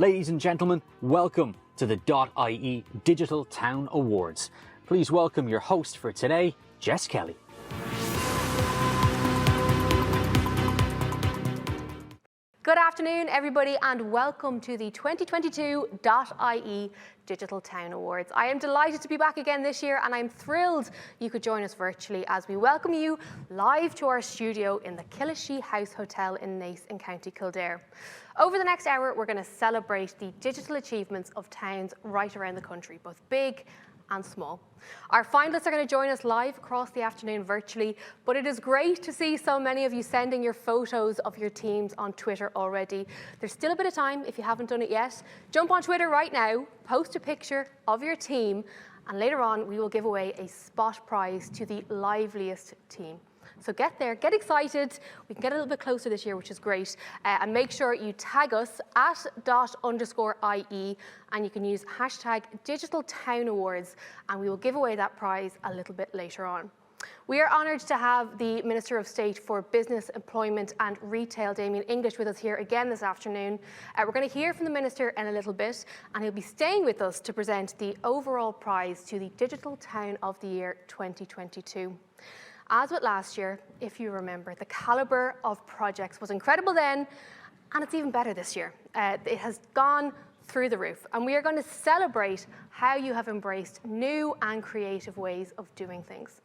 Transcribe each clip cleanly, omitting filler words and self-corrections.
Ladies and gentlemen, welcome to the .ie Digital Town Awards. Please welcome your host for today, Jess Kelly. Good afternoon, everybody, and welcome to the 2022 .ie Digital Town Awards. I am delighted to be back again this year, and I'm thrilled you could join us virtually as we welcome you live to our studio in the Killashee House Hotel in Naas in County Kildare. Over the next hour, we're going to celebrate the digital achievements of towns right around the country, both big and small. Our finalists are going to join us live across the afternoon virtually, but it is great to see so many of you sending your photos of your teams on Twitter already. There's still a bit of time if you haven't done it yet. Jump on Twitter right now, post a picture of your team, and later on we will give away a spot prize to the liveliest team. So get there, get excited. We can get a little bit closer this year, which is great. And make sure you tag us at @_IE, and you can use hashtag Digital Town Awards, and we will give away that prize a little bit later on. We are honoured to have the Minister of State for Business, Employment and Retail, Damien English, with us here again this afternoon. We're going to hear from the Minister in a little bit, and he'll be staying with us to present the overall prize to the Digital Town of the Year 2022. As with last year, if you remember, the calibre of projects was incredible then, and it's even better this year. It has gone through the roof, and we are going to celebrate how you have embraced new and creative ways of doing things.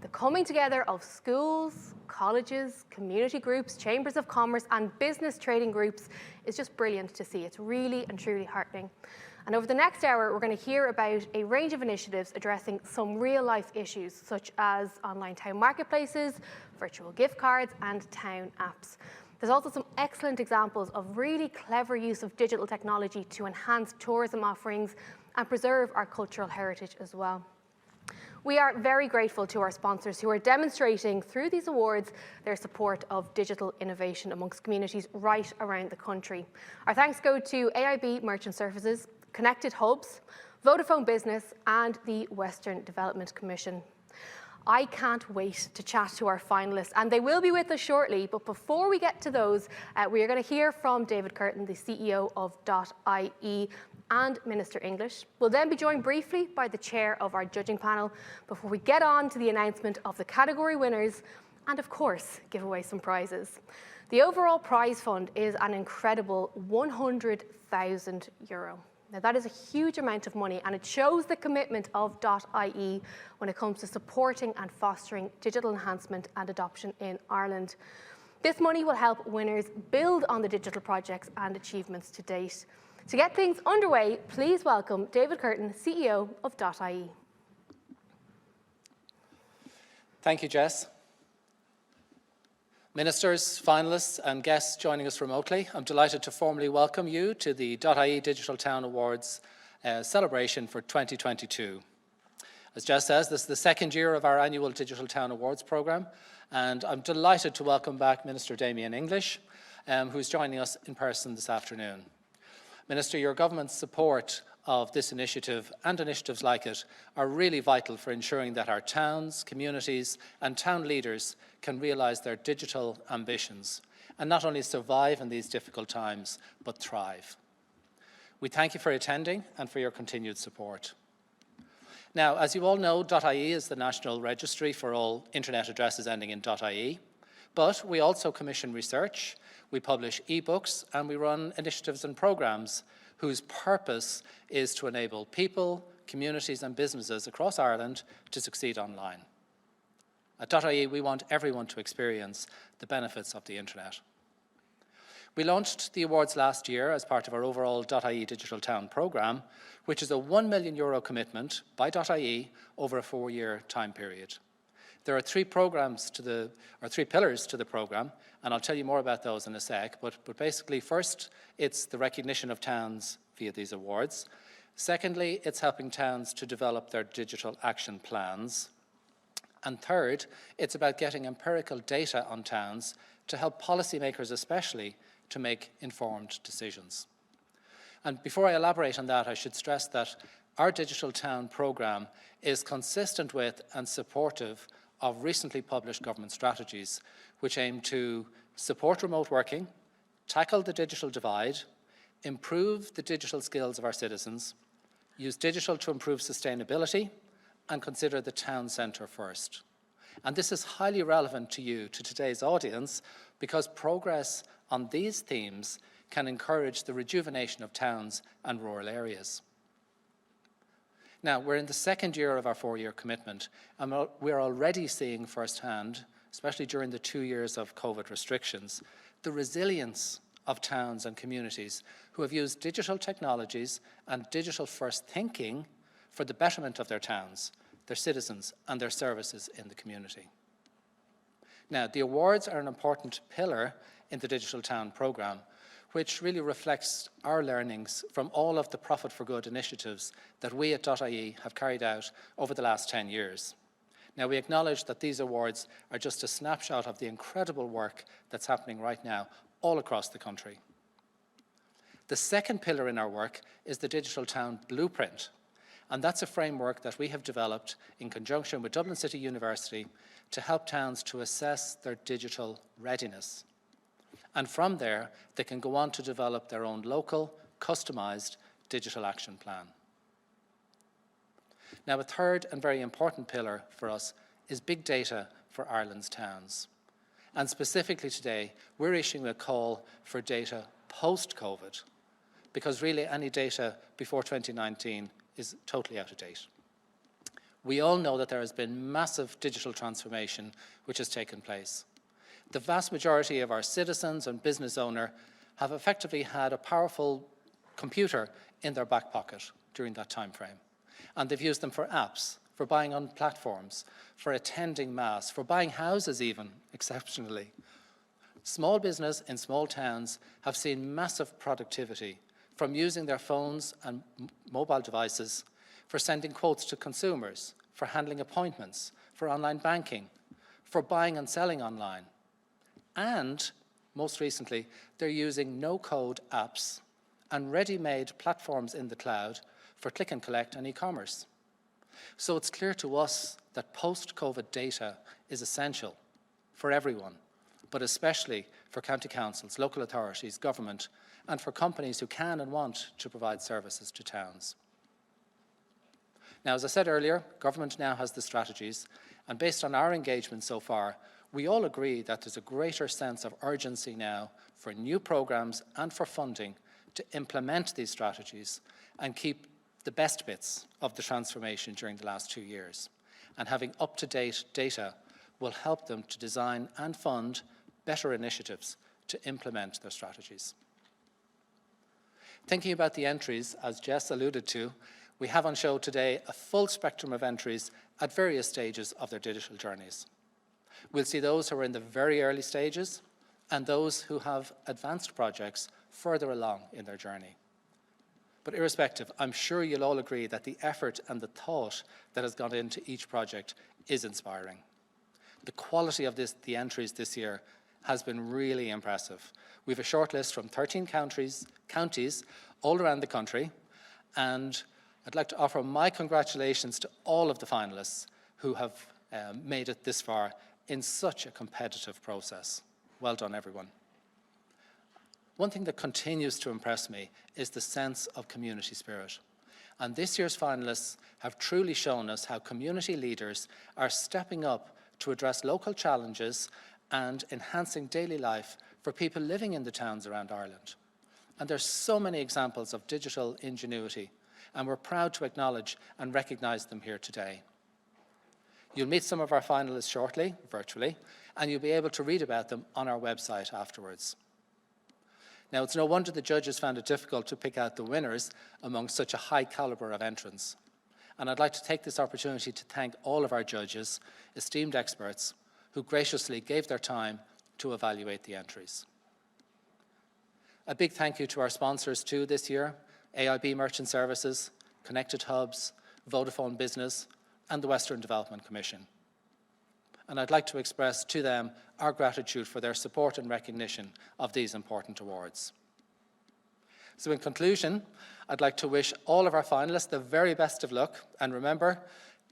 The coming together of schools, colleges, community groups, chambers of commerce and business trading groups is just brilliant to see. It's really and truly heartening. And over the next hour, we're going to hear about a range of initiatives addressing some real-life issues, such as online town marketplaces, virtual gift cards, and town apps. There's also some excellent examples of really clever use of digital technology to enhance tourism offerings and preserve our cultural heritage as well. We are very grateful to our sponsors who are demonstrating through these awards their support of digital innovation amongst communities right around the country. Our thanks go to AIB Merchant Services, Connected Hubs, Vodafone Business and the Western Development Commission. I can't wait to chat to our finalists, and they will be with us shortly, but before we get to those, we are going to hear from David Curtin, the CEO of .ie, and Minister English. We'll then be joined briefly by the chair of our judging panel before we get on to the announcement of the category winners and, of course, give away some prizes. The overall prize fund is an incredible €100,000. Now, that is a huge amount of money, and it shows the commitment of .ie when it comes to supporting and fostering digital enhancement and adoption in Ireland. This money will help winners build on the digital projects and achievements to date. To get things underway, please welcome David Curtin, CEO of .ie. Thank you, Jess. Ministers, finalists and guests joining us remotely, I'm delighted to formally welcome you to the .ie Digital Town Awards celebration for 2022. As Jess says, this is the second year of our annual Digital Town Awards programme, and I'm delighted to welcome back Minister Damien English, who's joining us in person this afternoon. Minister, your government's support of this initiative and initiatives like it are really vital for ensuring that our towns, communities and town leaders can realise their digital ambitions and not only survive in these difficult times, but thrive. We thank you for attending and for your continued support. Now, as you all know, .ie is the national registry for all internet addresses ending in .ie, but we also commission research, we publish e-books, and we run initiatives and programmes whose purpose is to enable people, communities and businesses across Ireland to succeed online. At .ie, we want everyone to experience the benefits of the internet. We launched the awards last year as part of our overall .ie Digital Town programme, which is a €1 million commitment by .ie over a 4-year time period. There are three pillars to the programme, and I'll tell you more about those in a sec, but basically first, it's the recognition of towns via these awards. Secondly, it's helping towns to develop their digital action plans. And third, it's about getting empirical data on towns to help policymakers especially to make informed decisions. And before I elaborate on that, I should stress that our Digital Town programme is consistent with and supportive of recently published government strategies which aim to support remote working, tackle the digital divide, improve the digital skills of our citizens, use digital to improve sustainability, and consider the town centre first. And this is highly relevant to you, to today's audience, because progress on these themes can encourage the rejuvenation of towns and rural areas. Now, we're in the second year of our 4-year commitment, and we're already seeing firsthand, especially during the 2 years of COVID restrictions, the resilience of towns and communities who have used digital technologies and digital-first thinking for the betterment of their towns, their citizens, and their services in the community. Now, the awards are an important pillar in the Digital Town programme, which really reflects our learnings from all of the Profit for Good initiatives that we at .ie have carried out over the last 10 years. Now, we acknowledge that these awards are just a snapshot of the incredible work that's happening right now all across the country. The second pillar in our work is the Digital Town Blueprint, and that's a framework that we have developed in conjunction with Dublin City University to help towns to assess their digital readiness. And from there, they can go on to develop their own local, customised digital action plan. Now, a third and very important pillar for us is big data for Ireland's towns. And specifically today, we're issuing a call for data post-COVID, because really any data before 2019 is totally out of date. We all know that there has been massive digital transformation which has taken place. The vast majority of our citizens and business owners have effectively had a powerful computer in their back pocket during that time frame. And they've used them for apps, for buying on platforms, for attending mass, for buying houses even, exceptionally. Small business in small towns have seen massive productivity from using their phones and mobile devices for sending quotes to consumers, for handling appointments, for online banking, for buying and selling online. And, most recently, they're using no-code apps and ready-made platforms in the cloud for click and collect and e-commerce. So it's clear to us that post-COVID data is essential for everyone, but especially for county councils, local authorities, government, and for companies who can and want to provide services to towns. Now, as I said earlier, government now has the strategies, and based on our engagement so far, we all agree that there's a greater sense of urgency now for new programmes and for funding to implement these strategies and keep the best bits of the transformation during the last 2 years. And having up-to-date data will help them to design and fund better initiatives to implement their strategies. Thinking about the entries, as Jess alluded to, we have on show today a full spectrum of entries at various stages of their digital journeys. We'll see those who are in the very early stages and those who have advanced projects further along in their journey. But irrespective, I'm sure you'll all agree that the effort and the thought that has gone into each project is inspiring. The quality of the entries this year has been really impressive. We have a short list from 13 counties all around the country, and I'd like to offer my congratulations to all of the finalists who have made it this far in such a competitive process. Well done, everyone. One thing that continues to impress me is the sense of community spirit. And this year's finalists have truly shown us how community leaders are stepping up to address local challenges and enhancing daily life for people living in the towns around Ireland. And there's so many examples of digital ingenuity, and we're proud to acknowledge and recognise them here today. You'll meet some of our finalists shortly, virtually, and you'll be able to read about them on our website afterwards. Now, it's no wonder the judges found it difficult to pick out the winners among such a high calibre of entrants. And I'd like to take this opportunity to thank all of our judges, esteemed experts, who graciously gave their time to evaluate the entries. A big thank you to our sponsors too this year, AIB Merchant Services, Connected Hubs, Vodafone Business, and the Western Development Commission. And I'd like to express to them our gratitude for their support and recognition of these important awards. So in conclusion, I'd like to wish all of our finalists the very best of luck. And remember,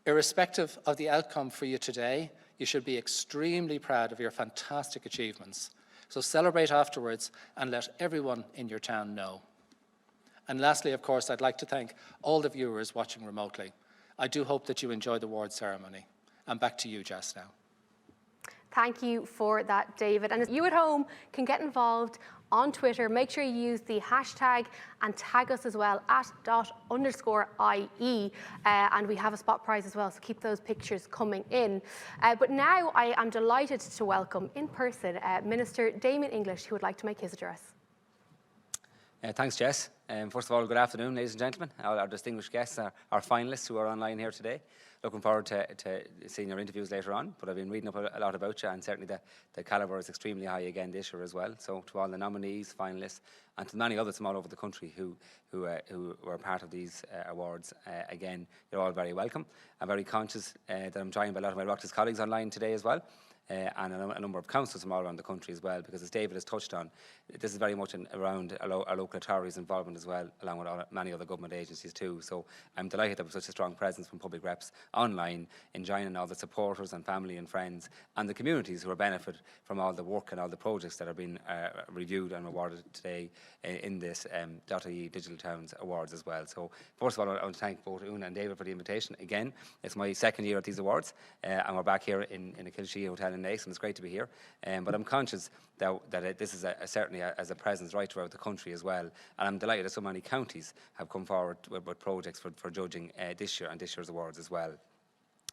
irrespective of the outcome for you today, you should be extremely proud of your fantastic achievements. So celebrate afterwards and let everyone in your town know. And lastly, of course, I'd like to thank all the viewers watching remotely. I do hope that you enjoy the award ceremony. And back to you, Jess, now. Thank you for that, David. And you at home can get involved on Twitter. Make sure you use the hashtag and tag us as well at @_IE. And we have a spot prize as well, so keep those pictures coming in. But now I am delighted to welcome in person Minister Damien English, who would like to make his address. Thanks, Jess. First of all, good afternoon, ladies and gentlemen, all our distinguished guests, our finalists who are online here today. Looking forward to seeing your interviews later on, but I've been reading up a lot about you, and certainly the calibre is extremely high again this year as well. So to all the nominees, finalists, and to many others from all over the country who were part of these awards, again, you're all very welcome. I'm very conscious that I'm joined by a lot of my Oireachtas colleagues online today as well. And a number of councils from all around the country as well, because as David has touched on, this is very much around our local authorities' involvement as well, along with many other government agencies too. So I'm delighted there was such a strong presence from public reps online, enjoying all the supporters and family and friends, and the communities who are benefit from all the work and all the projects that are being reviewed and awarded today in this .ie Digital Towns Awards as well. So first of all, I want to thank both Una and David for the invitation. Again, it's my second year at these awards, and we're back here in the Kilshee Hotel in Nace, and it's great to be here. But I'm conscious that this is certainly as a presence right throughout the country as well. And I'm delighted that so many counties have come forward with projects for judging this year and this year's awards as well.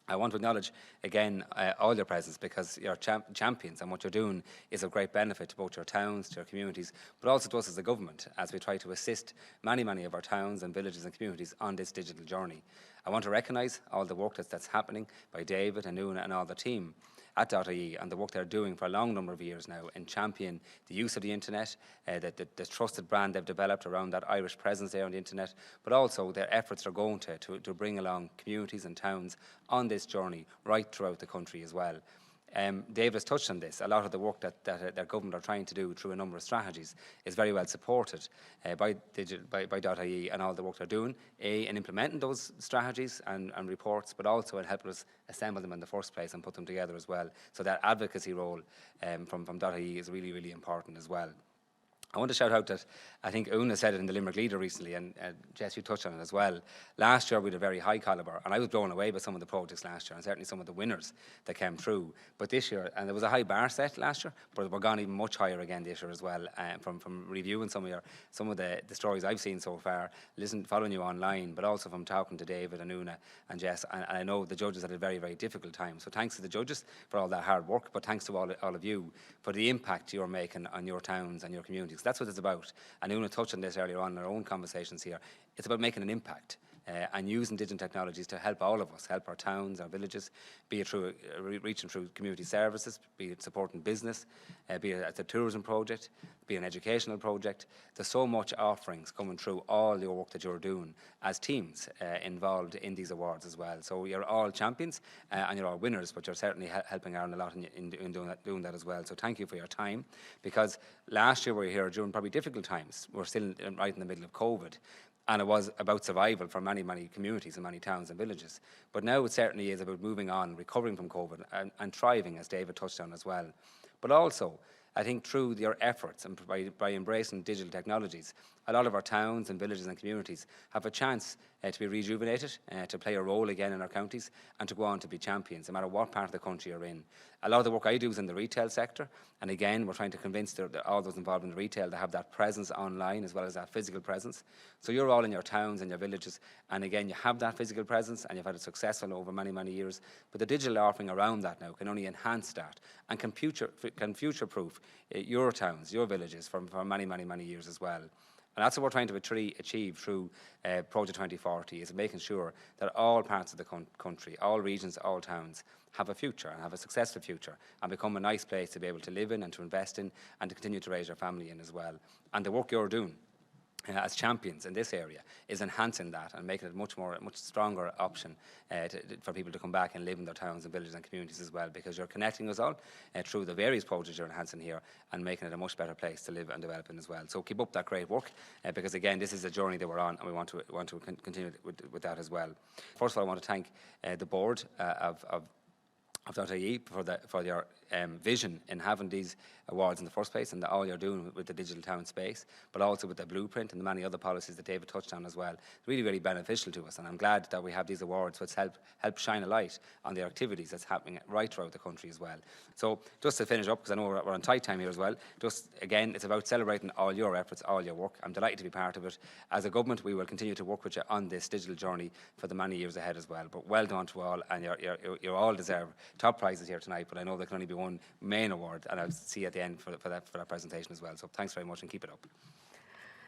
I want to acknowledge again all your presence, because you're champions, and what you're doing is of great benefit to both your towns, to your communities, but also to us as a government as we try to assist many of our towns and villages and communities on this digital journey. I want to recognise all the work that's happening by David and Una and all the team at .ie, and the work they're doing for a long number of years now in championing the use of the internet, the trusted brand they've developed around that Irish presence there on the internet, but also their efforts are going to bring along communities and towns on this journey right throughout the country as well. Dave has touched on this. A lot of the work that their government are trying to do through a number of strategies is very well supported by .ie and all the work they're doing, in implementing those strategies and reports, but also in helping us assemble them in the first place and put them together as well. So that advocacy role from .ie is really important as well. I want to shout out that I think Una said it in the Limerick Leader recently, and Jess, you touched on it as well. Last year we had a very high calibre, and I was blown away by some of the projects last year, and certainly some of the winners that came through. But this year, and there was a high bar set last year, but we're gone even much higher again this year as well. From reviewing some of the stories I've seen so far, following you online, but also from talking to David and Una and Jess, and I know the judges had a very difficult time. So thanks to the judges for all that hard work, but thanks to all of you for the impact you're making on your towns and your communities. That's what it's about. And Una touched on this earlier on in our own conversations here. It's about making an impact and using digital technologies to help all of us, help our towns, our villages, be it through reaching through community services, be it supporting business, be it as a tourism project, be it an educational project. There's so much offerings coming through all your work that you're doing as teams involved in these awards as well. So you're all champions and you're all winners, but you're certainly helping Ireland a lot in doing that as well. So thank you for your time, because last year we were here during probably difficult times. We're still right in the middle of COVID. And it was about survival for many communities and many towns and villages. But now it certainly is about moving on, recovering from COVID and thriving, as David touched on as well. But also, I think through your efforts and by embracing digital technologies, a lot of our towns and villages and communities have a chance to be rejuvenated, to play a role again in our counties, and to go on to be champions, no matter what part of the country you're in. A lot of the work I do is in the retail sector, and again, we're trying to convince all those involved in the retail to have that presence online as well as that physical presence. So you're all in your towns and your villages, and again, you have that physical presence, and you've had it successful over many years. But the digital offering around that now can only enhance that, and can future-proof your towns, your villages for many years as well. And that's what we're trying to achieve through Project 2040, is making sure that all parts of the country, all regions, all towns have a future and have a successful future and become a nice place to be able to live in and to invest in and to continue to raise your family in as well. And the work you're doing as champions in this area is enhancing that and making it a much stronger option for people to come back and live in their towns and villages and communities as well, because you're connecting us all through the various projects you're enhancing here and making it a much better place to live and develop in as well. So keep up that great work, because again, this is a journey that we're on, and we want to continue with that as well. First of all, I want to thank the board of .ie for their vision in having these awards in the first place, and all you're doing with the digital town space, but also with the blueprint and the many other policies that David touched on as well. Really, really beneficial to us, and I'm glad that we have these awards which help shine a light on the activities that's happening right throughout the country as well. So just to finish up, because I know we're on tight time here as well, just again, it's about celebrating all your efforts, all your work. I'm delighted to be part of it. As a government, we will continue to work with you on this digital journey for the many years ahead as well. But well done to all, and you all deserve top prizes here tonight, but I know there can only be one main award, and I'll see you at the end for that presentation as well. So thanks very much, and keep it up.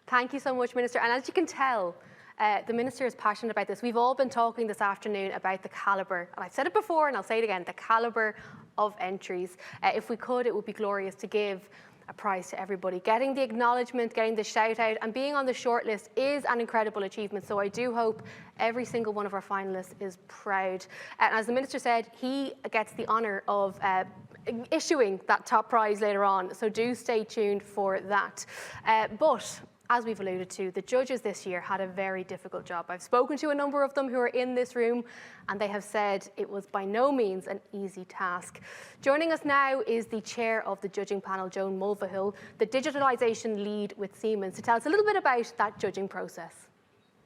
Thank you so much, Minister. And as you can tell, the Minister is passionate about this. We've all been talking this afternoon about the calibre, and I've said it before and I'll say it again, the calibre of entries. If we could, it would be glorious to give a prize to everybody. Getting the acknowledgement, getting the shout out, and being on the shortlist is an incredible achievement. So I do hope every single one of our finalists is proud. And as the Minister said, he gets the honour of issuing that top prize later on. So do stay tuned for that. But as we've alluded to, the judges this year had a very difficult job. I've spoken to a number of them who are in this room, and they have said it was by no means an easy task. Joining us now is the chair of the judging panel, Joan Mulvihill, the digitalisation lead with Siemens, to tell us a little bit about that judging process.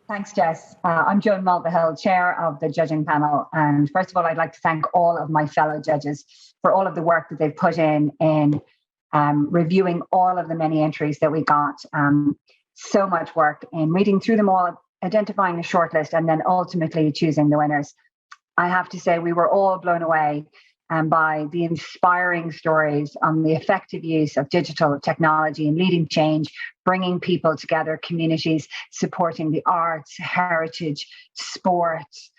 Thanks, Jess. I'm Joan Mulvihill, chair of the judging panel. And first of all, I'd like to thank all of my fellow judges for all of the work that they've put in reviewing all of the many entries that we got. So much work in reading through them all, identifying a shortlist, and then ultimately choosing the winners. I have to say we were all blown away by the inspiring stories on the effective use of digital technology and leading change, bringing people together, communities, supporting the arts, heritage, sports,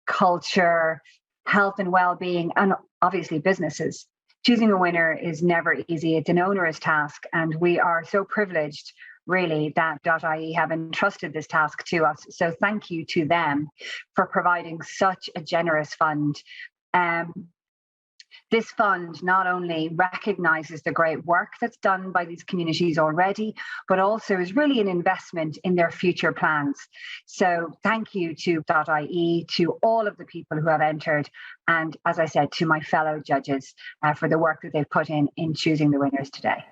culture, health and well-being, and obviously businesses. Choosing a winner is never easy. It's an onerous task, and we are so privileged really that .ie have entrusted this task to us. So thank you to them for providing such a generous fund. This fund not only recognises the great work that's done by these communities already, but also is really an investment in their future plans. So thank you to .ie, to all of the people who have entered, and as I said, to my fellow judges for the work that they've put in choosing the winners today.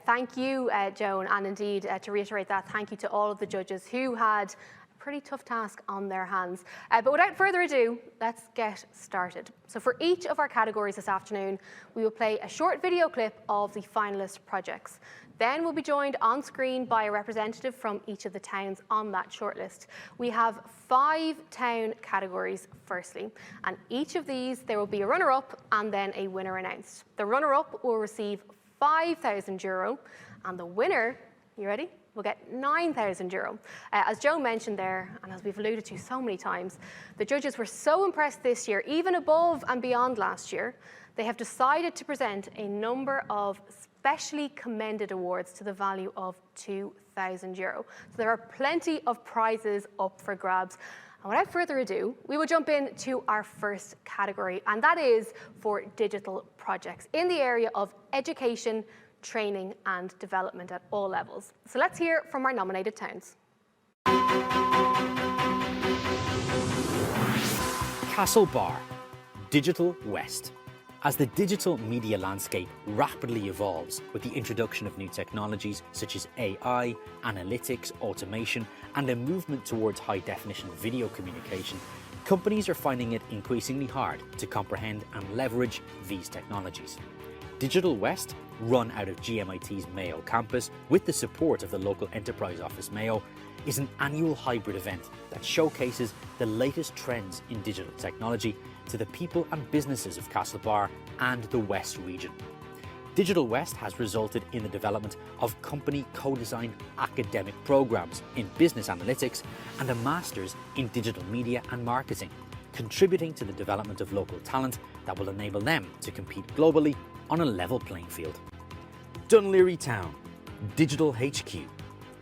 Thank you, Joan, and indeed, to reiterate that, thank you to all of the judges who had a pretty tough task on their hands. But without further ado, let's get started. So for each of our categories this afternoon, we will play a short video clip of the finalist projects. Then we'll be joined on screen by a representative from each of the towns on that shortlist. We have 5 town categories, firstly, and each of these, there will be a runner-up and then a winner announced. The runner-up will receive €5,000, and the winner, you ready, will get €9,000. As Joe mentioned there, and as we've alluded to so many times, the judges were so impressed this year, even above and beyond last year, they have decided to present a number of specially commended awards to the value of €2,000. So there are plenty of prizes up for grabs. And without further ado, we will jump into our first category, and that is for digital projects in the area of education, training and development at all levels. So let's hear from our nominated towns. Castlebar, Digital West. As the digital media landscape rapidly evolves with the introduction of new technologies such as AI, analytics, automation, and a movement towards high-definition video communication, companies are finding it increasingly hard to comprehend and leverage these technologies. Digital West, run out of GMIT's Mayo campus with the support of the local enterprise office Mayo, is an annual hybrid event that showcases the latest trends in digital technology to the people and businesses of Castlebar and the West region. Digital West has resulted in the development of company co-designed academic programs in business analytics and a master's in digital media and marketing, contributing to the development of local talent that will enable them to compete globally on a level playing field. Dunleary Town, Digital HQ,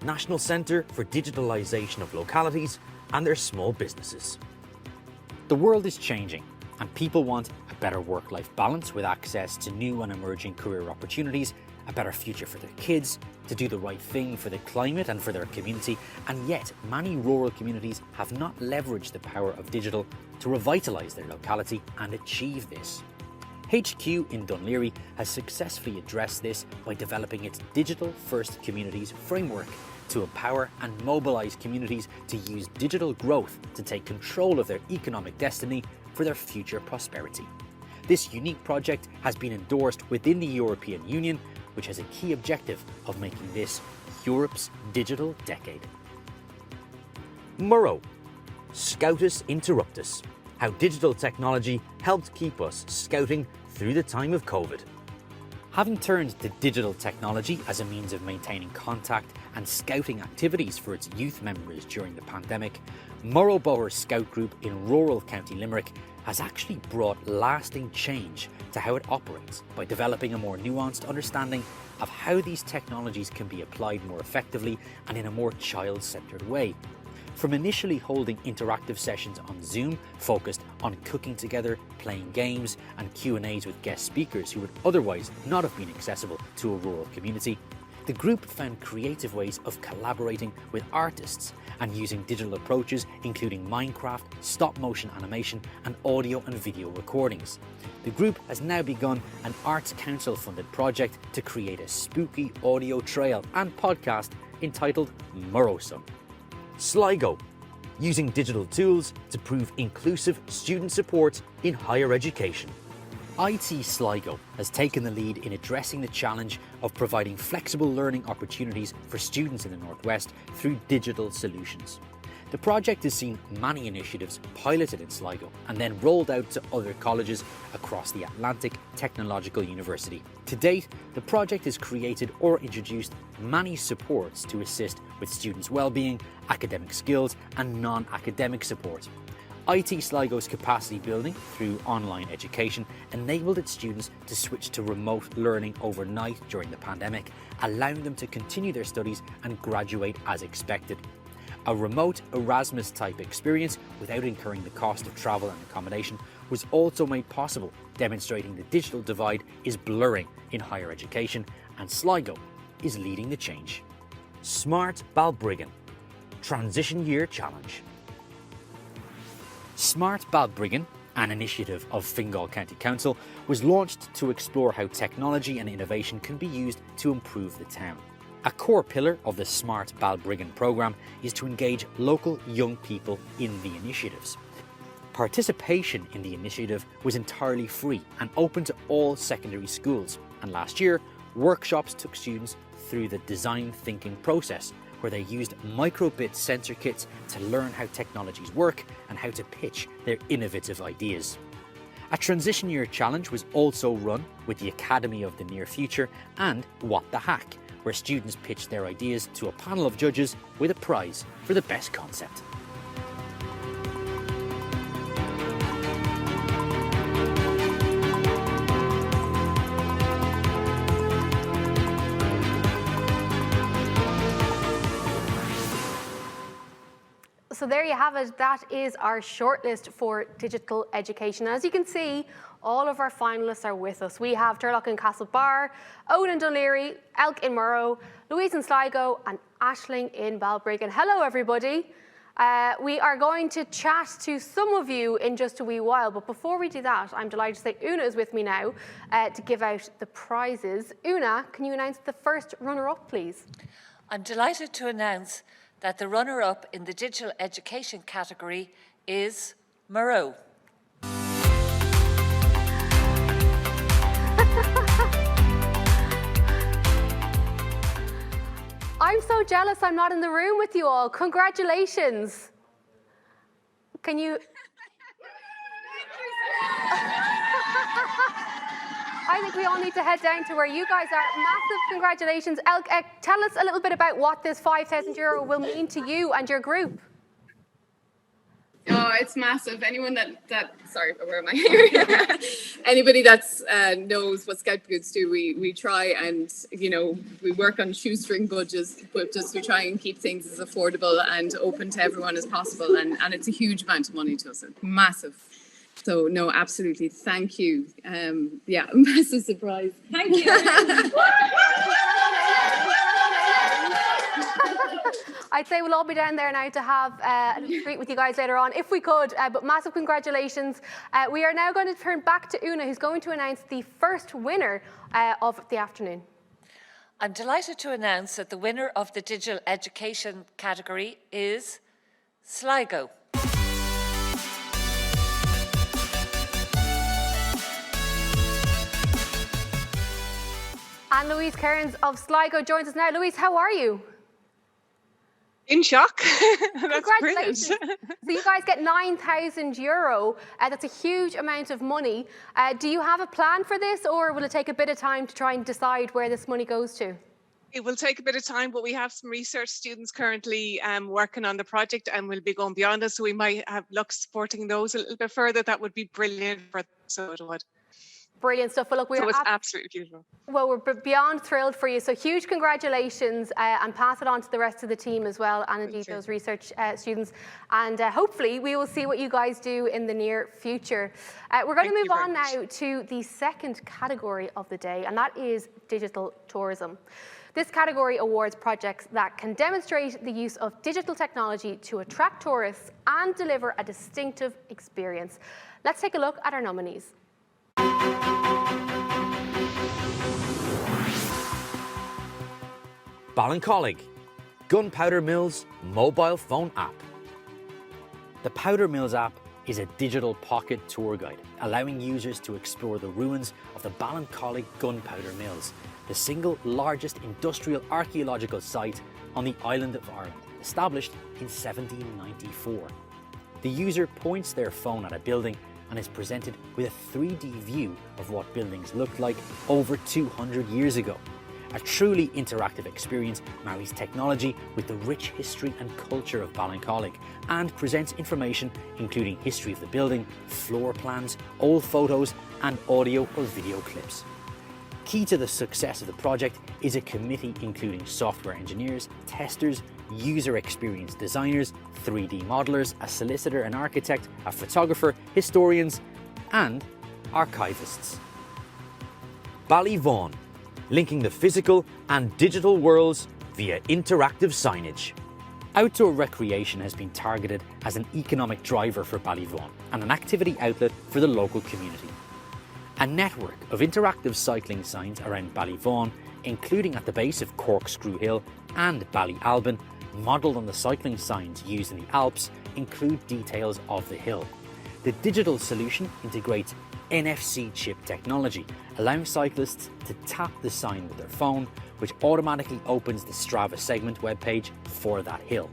National Centre for Digitalisation of Localities and their small businesses. The world is changing, and people want a better work-life balance with access to new and emerging career opportunities, a better future for their kids, to do the right thing for the climate and for their community, and yet many rural communities have not leveraged the power of digital to revitalise their locality and achieve this. HQ in Dunleary has successfully addressed this by developing its Digital First Communities framework to empower and mobilise communities to use digital growth to take control of their economic destiny for their future prosperity. This unique project has been endorsed within the European Union, which has a key objective of making this Europe's digital decade. Mcgraw, Scoutus Interruptus, how digital technology helped keep us scouting through the time of COVID. Having turned to digital technology as a means of maintaining contact and scouting activities for its youth members during the pandemic, Mcgraw Scout Group in rural County Limerick has actually brought lasting change to how it operates by developing a more nuanced understanding of how these technologies can be applied more effectively and in a more child-centred way. From initially holding interactive sessions on Zoom focused on cooking together, playing games and Q&As with guest speakers who would otherwise not have been accessible to a rural community, the group found creative ways of collaborating with artists and using digital approaches including Minecraft, stop-motion animation and audio and video recordings. The group has now begun an Arts Council-funded project to create a spooky audio trail and podcast entitled Mcgraw. Sligo, using digital tools to prove inclusive student support in higher education. IT Sligo has taken the lead in addressing the challenge of providing flexible learning opportunities for students in the Northwest through digital solutions. The project has seen many initiatives piloted in Sligo and then rolled out to other colleges across the Atlantic Technological University. To date, the project has created or introduced many supports to assist with students' well-being, academic skills and non-academic support. IT Sligo's capacity building through online education enabled its students to switch to remote learning overnight during the pandemic, allowing them to continue their studies and graduate as expected. A remote Erasmus-type experience without incurring the cost of travel and accommodation was also made possible, demonstrating the digital divide is blurring in higher education and Sligo is leading the change. Smart Balbriggan, Transition Year Challenge. Smart Balbriggan, an initiative of Fingal County Council, was launched to explore how technology and innovation can be used to improve the town. A core pillar of the Smart Balbriggan programme is to engage local young people in the initiatives. Participation in the initiative was entirely free and open to all secondary schools, and last year, workshops took students through the design thinking process, where they used microbit sensor kits to learn how technologies work and how to pitch their innovative ideas. A Transition Year Challenge was also run with the Academy of the Near Future and What the Hack, where students pitched their ideas to a panel of judges with a prize for the best concept. So there you have it. That is our shortlist for digital education. As you can see, all of our finalists are with us. We have Turlock in Castlebar, Owen in Dunleary, Elk in Mcgraw, Louise in Sligo and Aisling in Balbriggan. Hello everybody. We are going to chat to some of you in just a wee while, but before we do that, I'm delighted to say Una is with me now to give out the prizes. Una, can you announce the first runner-up, please? I'm delighted to announce that the runner-up in the digital education category is Mcgraw. I'm so jealous I'm not in the room with you all. Congratulations. Can you... I think we all need to head down to where you guys are. Massive congratulations. Elk, tell us a little bit about what this €5,000 will mean to you and your group. Oh, it's massive. Anyone that sorry, where am I? Anybody that's knows what Scout Groups do, we try and, you know, we work on shoestring budgets, but just we try and keep things as affordable and open to everyone as possible. And it's a huge amount of money to us. It's massive. So no, absolutely. Thank you. Yeah, massive surprise. Thank you. I'd say we'll all be down there now to have a little treat with you guys later on, if we could. But massive congratulations. We are now going to turn back to Una, who's going to announce the first winner of the afternoon. I'm delighted to announce that the winner of the digital education category is Sligo. And Louise Kearns of Sligo joins us now. Louise, how are you? In shock. That's Congratulations. brilliant. So you guys get €9,000. That's a huge amount of money. Do you have a plan for this, or will it take a bit of time to try and decide where this money goes to? It will take a bit of time, but we have some research students currently working on the project, and we'll be going beyond us. So we might have luck supporting those a little bit further. That would be brilliant for us, so it would. Brilliant stuff. Well, look, So it's absolutely beautiful. Well, we're beyond thrilled for you. So huge congratulations, and pass it on to the rest of the team as well, and indeed those research students. And hopefully we will see what you guys do in the near future. We're going to move on now to the second category of the day, and that is digital tourism. This category awards projects that can demonstrate the use of digital technology to attract tourists and deliver a distinctive experience. Let's take a look at our nominees. Ballincollig, Gunpowder Mills mobile phone app. The Powder Mills app is a digital pocket tour guide, allowing users to explore the ruins of the Ballincollig Gunpowder Mills, the single largest industrial archaeological site on the island of Ireland, established in 1794. The user points their phone at a building and is presented with a 3D view of what buildings looked like over 200 years ago. A truly interactive experience marries technology with the rich history and culture of Ballincollig and presents information including history of the building, floor plans, old photos and audio or video clips. Key to the success of the project is a committee including software engineers, testers, user experience designers, 3D modelers, a solicitor, an architect, a photographer, historians and archivists. Ballyvaughan, linking the physical and digital worlds via interactive signage. Outdoor recreation has been targeted as an economic driver for Ballyvaughan and an activity outlet for the local community. A network of interactive cycling signs around Ballyvaughan, including at the base of Corkscrew Hill and Ballyalbin, modelled on the cycling signs used in the Alps, include details of the hill. The digital solution integrates NFC chip technology, allowing cyclists to tap the sign with their phone, which automatically opens the Strava segment webpage for that hill.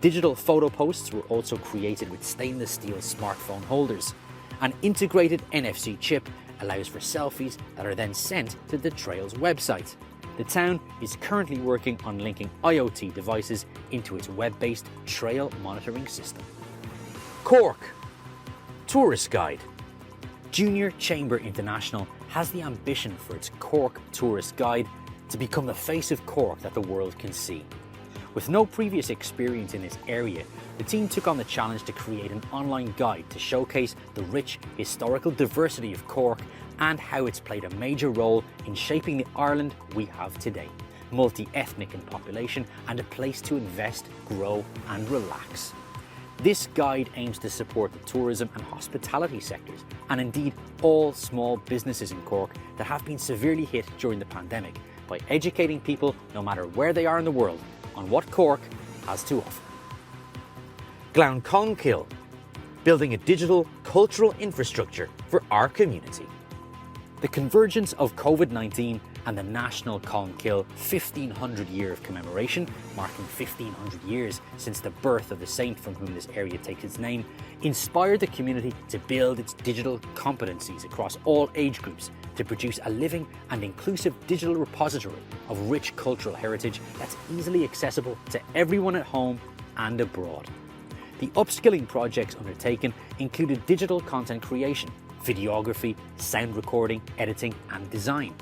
Digital photo posts were also created with stainless steel smartphone holders. An integrated NFC chip allows for selfies that are then sent to the trail's website. The town is currently working on linking IoT devices into its web-based trail monitoring system. Cork, Tourist Guide. Junior Chamber International has the ambition for its Cork Tourist Guide to become the face of Cork that the world can see. With no previous experience in this area, the team took on the challenge to create an online guide to showcase the rich historical diversity of Cork and how it's played a major role in shaping the Ireland we have today. Multi-ethnic in population and a place to invest, grow and relax. This guide aims to support the tourism and hospitality sectors, and indeed all small businesses in Cork that have been severely hit during the pandemic, by educating people, no matter where they are in the world, on what Cork has to offer. Glouncalmkill, building a digital cultural infrastructure for our community. The convergence of COVID-19 and the National Colmkill 1500 year of commemoration, marking 1500 years since the birth of the saint from whom this area takes its name, inspired the community to build its digital competencies across all age groups to produce a living and inclusive digital repository of rich cultural heritage that's easily accessible to everyone at home and abroad. The upskilling projects undertaken included digital content creation, videography, sound recording, editing and design.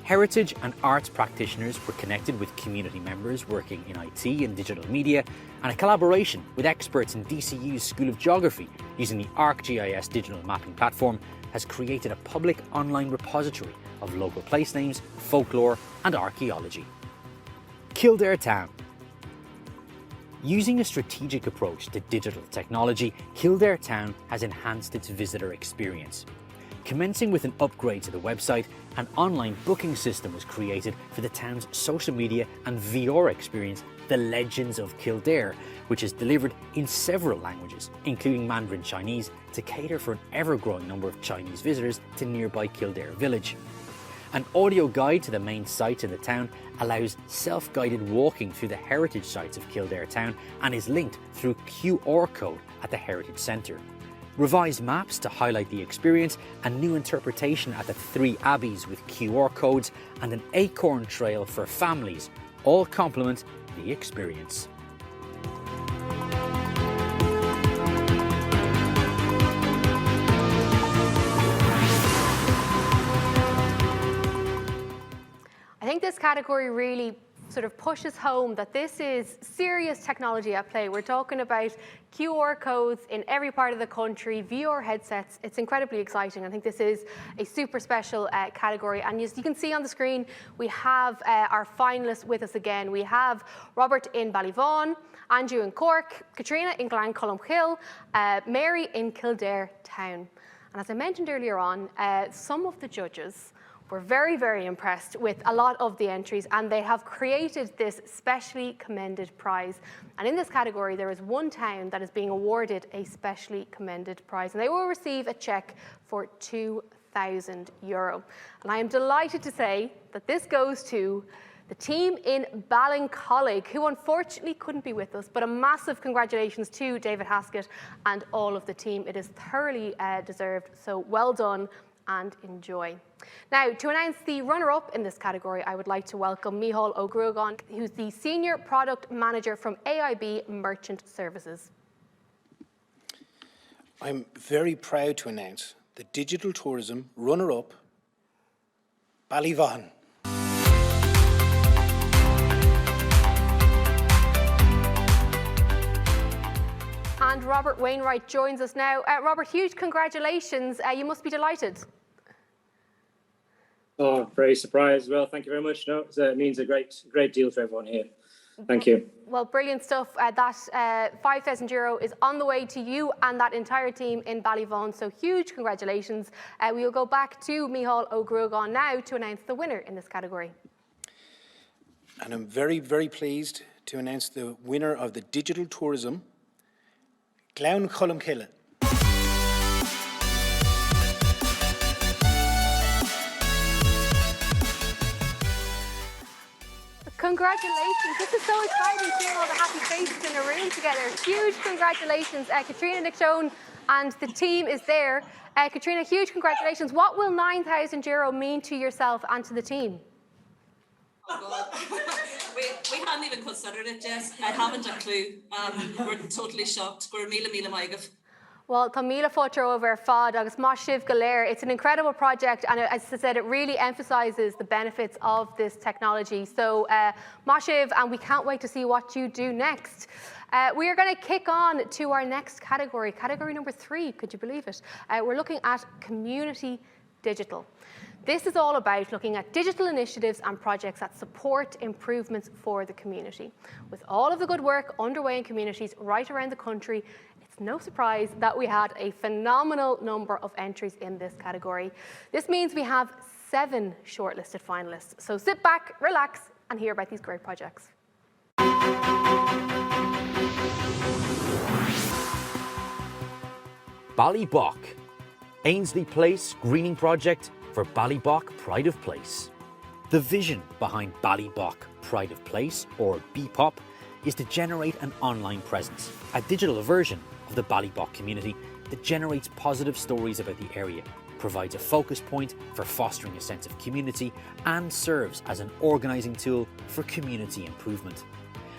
Heritage and arts practitioners were connected with community members working in IT and digital media, and a collaboration with experts in DCU's School of Geography using the ArcGIS digital mapping platform has created a public online repository of local place names, folklore and archaeology. Kildare Town. Using a strategic approach to digital technology, Kildare Town has enhanced its visitor experience. Commencing with an upgrade to the website, an online booking system was created for the town's social media and VR experience, The Legends of Kildare, which is delivered in several languages, including Mandarin Chinese, to cater for an ever-growing number of Chinese visitors to nearby Kildare village. An audio guide to the main sites in the town allows self-guided walking through the heritage sites of Kildare Town and is linked through QR code at the Heritage Centre. Revised maps to highlight the experience, a new interpretation at the 3 abbeys with QR codes, and an acorn trail for families all complement the experience. I think this category really sort of pushes home that this is serious technology at play. We're talking about QR codes in every part of the country, VR headsets. It's incredibly exciting. I think this is a super special category. And as you can see on the screen, we have our finalists with us again. We have Robert in Ballyvaughan, Andrew in Cork, Katrina in Glancolmhill, Mary in Kildare Town. And as I mentioned earlier on, some of the judges were very, very impressed with a lot of the entries, and they have created this specially commended prize. And in this category, there is one town that is being awarded a specially commended prize, and they will receive a cheque for €2,000. And I am delighted to say that this goes to the team in Ballincollig, who unfortunately couldn't be with us, but a massive congratulations to David Haskett and all of the team. It is thoroughly deserved, so well done and enjoy. Now, to announce the runner-up in this category, I would like to welcome Micheál O'Gruagan, who's the Senior Product Manager from AIB Merchant Services. I'm very proud to announce the Digital Tourism runner-up, Ballyvaughan. And Robert Wainwright joins us now. Robert, huge congratulations. You must be delighted. Oh, very surprised. Well, thank you very much. No, it means a great deal for everyone here. Thank you. Well, brilliant stuff. That €5,000 is on the way to you and that entire team in Ballyvaughan. So huge congratulations. We will go back to Micheál O'Gruagan now to announce the winner in this category. And I'm very, very pleased to announce the winner of the Digital Tourism, Glancolmhill. Congratulations. This is so exciting seeing all the happy faces in a room together. Huge congratulations. Katrina Nickshone and the team is there. Katrina, huge congratulations. What will €9,000 mean to yourself and to the team? Oh God, we hadn't even considered it, Jess. I haven't a clue. We're totally shocked. We're Mila Maeve. Well, tá míle fóilte over fad agus má sibh go léir. It's an incredible project, and as I said, it really emphasises the benefits of this technology. So, má sibh, and we can't wait to see what you do next. We are going to kick on to our next category, category number 3. Could you believe it? We're looking at community digital. This is all about looking at digital initiatives and projects that support improvements for the community. With all of the good work underway in communities right around the country, it's no surprise that we had a phenomenal number of entries in this category. This means we have 7 shortlisted finalists. So sit back, relax, and hear about these great projects. Ballybock, Ainsley Place Greening Project for Ballybock Pride of Place. The vision behind Ballybock Pride of Place, or BPOP, is to generate an online presence, a digital version of the Ballybock community that generates positive stories about the area, provides a focus point for fostering a sense of community, and serves as an organising tool for community improvement.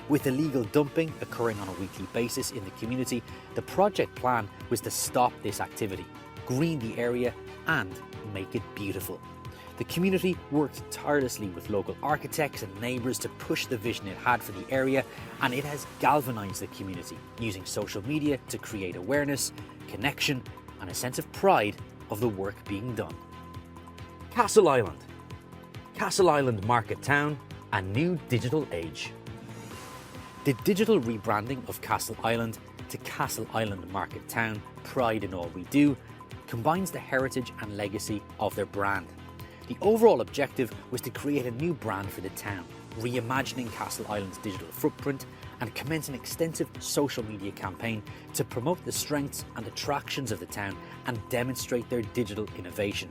With illegal dumping occurring on a weekly basis in the community, the project plan was to stop this activity, green the area, and make it beautiful. The community worked tirelessly with local architects and neighbours to push the vision it had for the area, and it has galvanised the community, using social media to create awareness, connection, and a sense of pride of the work being done. Castle Island Market Town, a new digital age. The digital rebranding of Castle Island to Castle Island Market Town, Pride in All We Do, combines the heritage and legacy of their brand. The overall objective was to create a new brand for the town, reimagining Castle Island's digital footprint and commence an extensive social media campaign to promote the strengths and attractions of the town and demonstrate their digital innovation.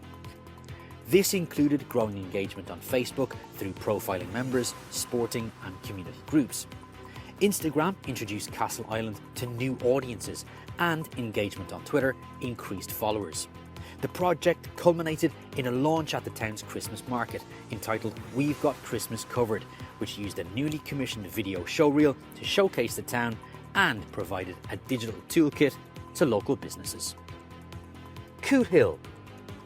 This included growing engagement on Facebook through profiling members, sporting and community groups. Instagram introduced Castle Island to new audiences, and engagement on Twitter increased followers. The project culminated in a launch at the town's Christmas market entitled We've Got Christmas Covered, which used a newly commissioned video showreel to showcase the town and provided a digital toolkit to local businesses. Coot Hill,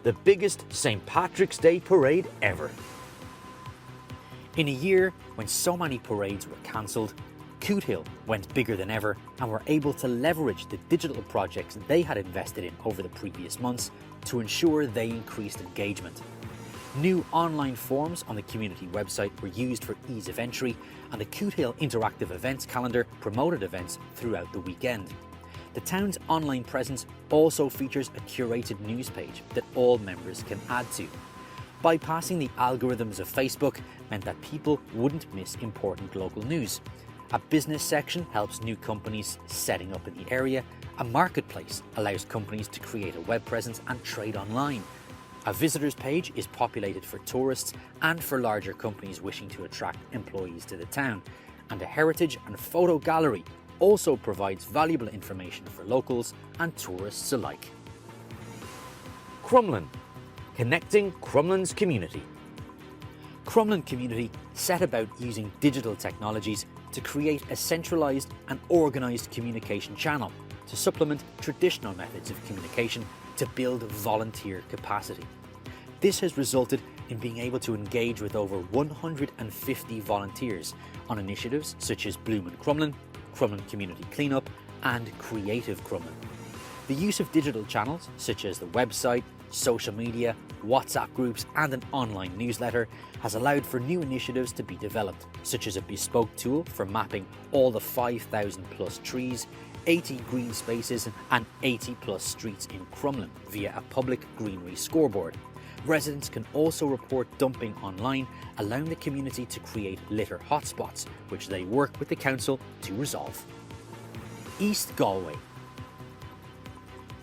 the biggest St. Patrick's Day parade ever. In a year when so many parades were cancelled, Coot Hill went bigger than ever and were able to leverage the digital projects they had invested in over the previous months to ensure they increased engagement. New online forms on the community website were used for ease of entry, and the Coot Hill Interactive Events calendar promoted events throughout the weekend. The town's online presence also features a curated news page that all members can add to. Bypassing the algorithms of Facebook meant that people wouldn't miss important local news. A business section helps new companies setting up in the area. A marketplace allows companies to create a web presence and trade online. A visitors page is populated for tourists and for larger companies wishing to attract employees to the town. And a heritage and photo gallery also provides valuable information for locals and tourists alike. Kremlin, connecting Kremlin's community. Kremlin community set about using digital technologies to create a centralised and organised communication channel to supplement traditional methods of communication to build volunteer capacity. This has resulted in being able to engage with over 150 volunteers on initiatives such as Bloom and Kremlin, Kremlin Community Cleanup and Creative Kremlin. The use of digital channels such as the website, social media, WhatsApp groups and an online newsletter has allowed for new initiatives to be developed, such as a bespoke tool for mapping all the 5,000 plus trees, 80 green spaces and 80 plus streets in Kremlin via a public greenery scoreboard. Residents can also report dumping online, allowing the community to create litter hotspots, which they work with the council to resolve. East Galway.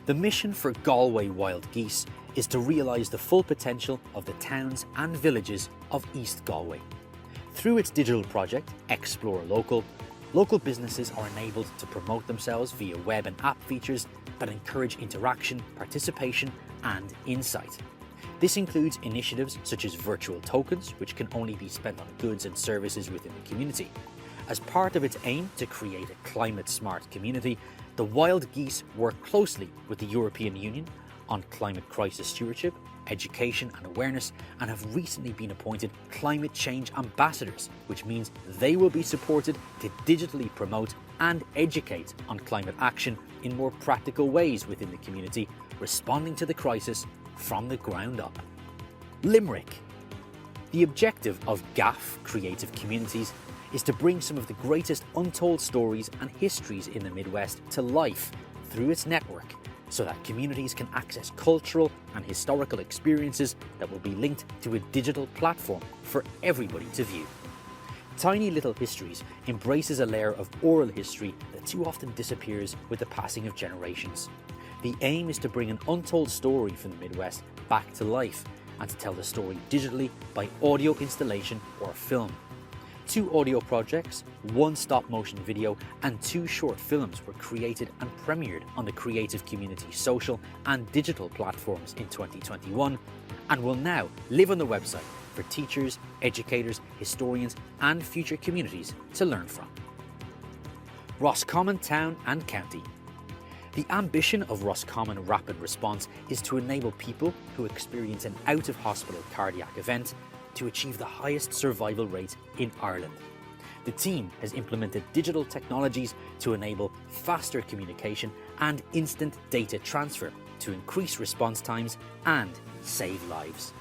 The mission for Galway Wild Geese is to realise the full potential of the towns and villages of East Galway. Through its digital project, Explore Local, local businesses are enabled to promote themselves via web and app features that encourage interaction, participation and insight. This includes initiatives such as virtual tokens, which can only be spent on goods and services within the community. As part of its aim to create a climate-smart community, the Wild Geese work closely with the European Union on climate crisis stewardship, education and awareness, and have recently been appointed climate change ambassadors, which means they will be supported to digitally promote and educate on climate action in more practical ways within the community, responding to the crisis from the ground up. Limerick. The objective of GAF Creative Communities is to bring some of the greatest untold stories and histories in the Midwest to life through its network, so that communities can access cultural and historical experiences that will be linked to a digital platform for everybody to view. Tiny Little Histories embraces a layer of oral history that too often disappears with the passing of generations. The aim is to bring an untold story from the Midwest back to life and to tell the story digitally by audio installation or film. 2 audio projects, 1 stop-motion video and 2 short films were created and premiered on the Creative Community social and digital platforms in 2021 and will now live on the website for teachers, educators, historians and future communities to learn from. Roscommon Town and County. The ambition of Roscommon Rapid Response is to enable people who experience an out-of-hospital cardiac event to achieve the highest survival rate in Ireland. The team has implemented digital technologies to enable faster communication and instant data transfer to increase response times and save lives.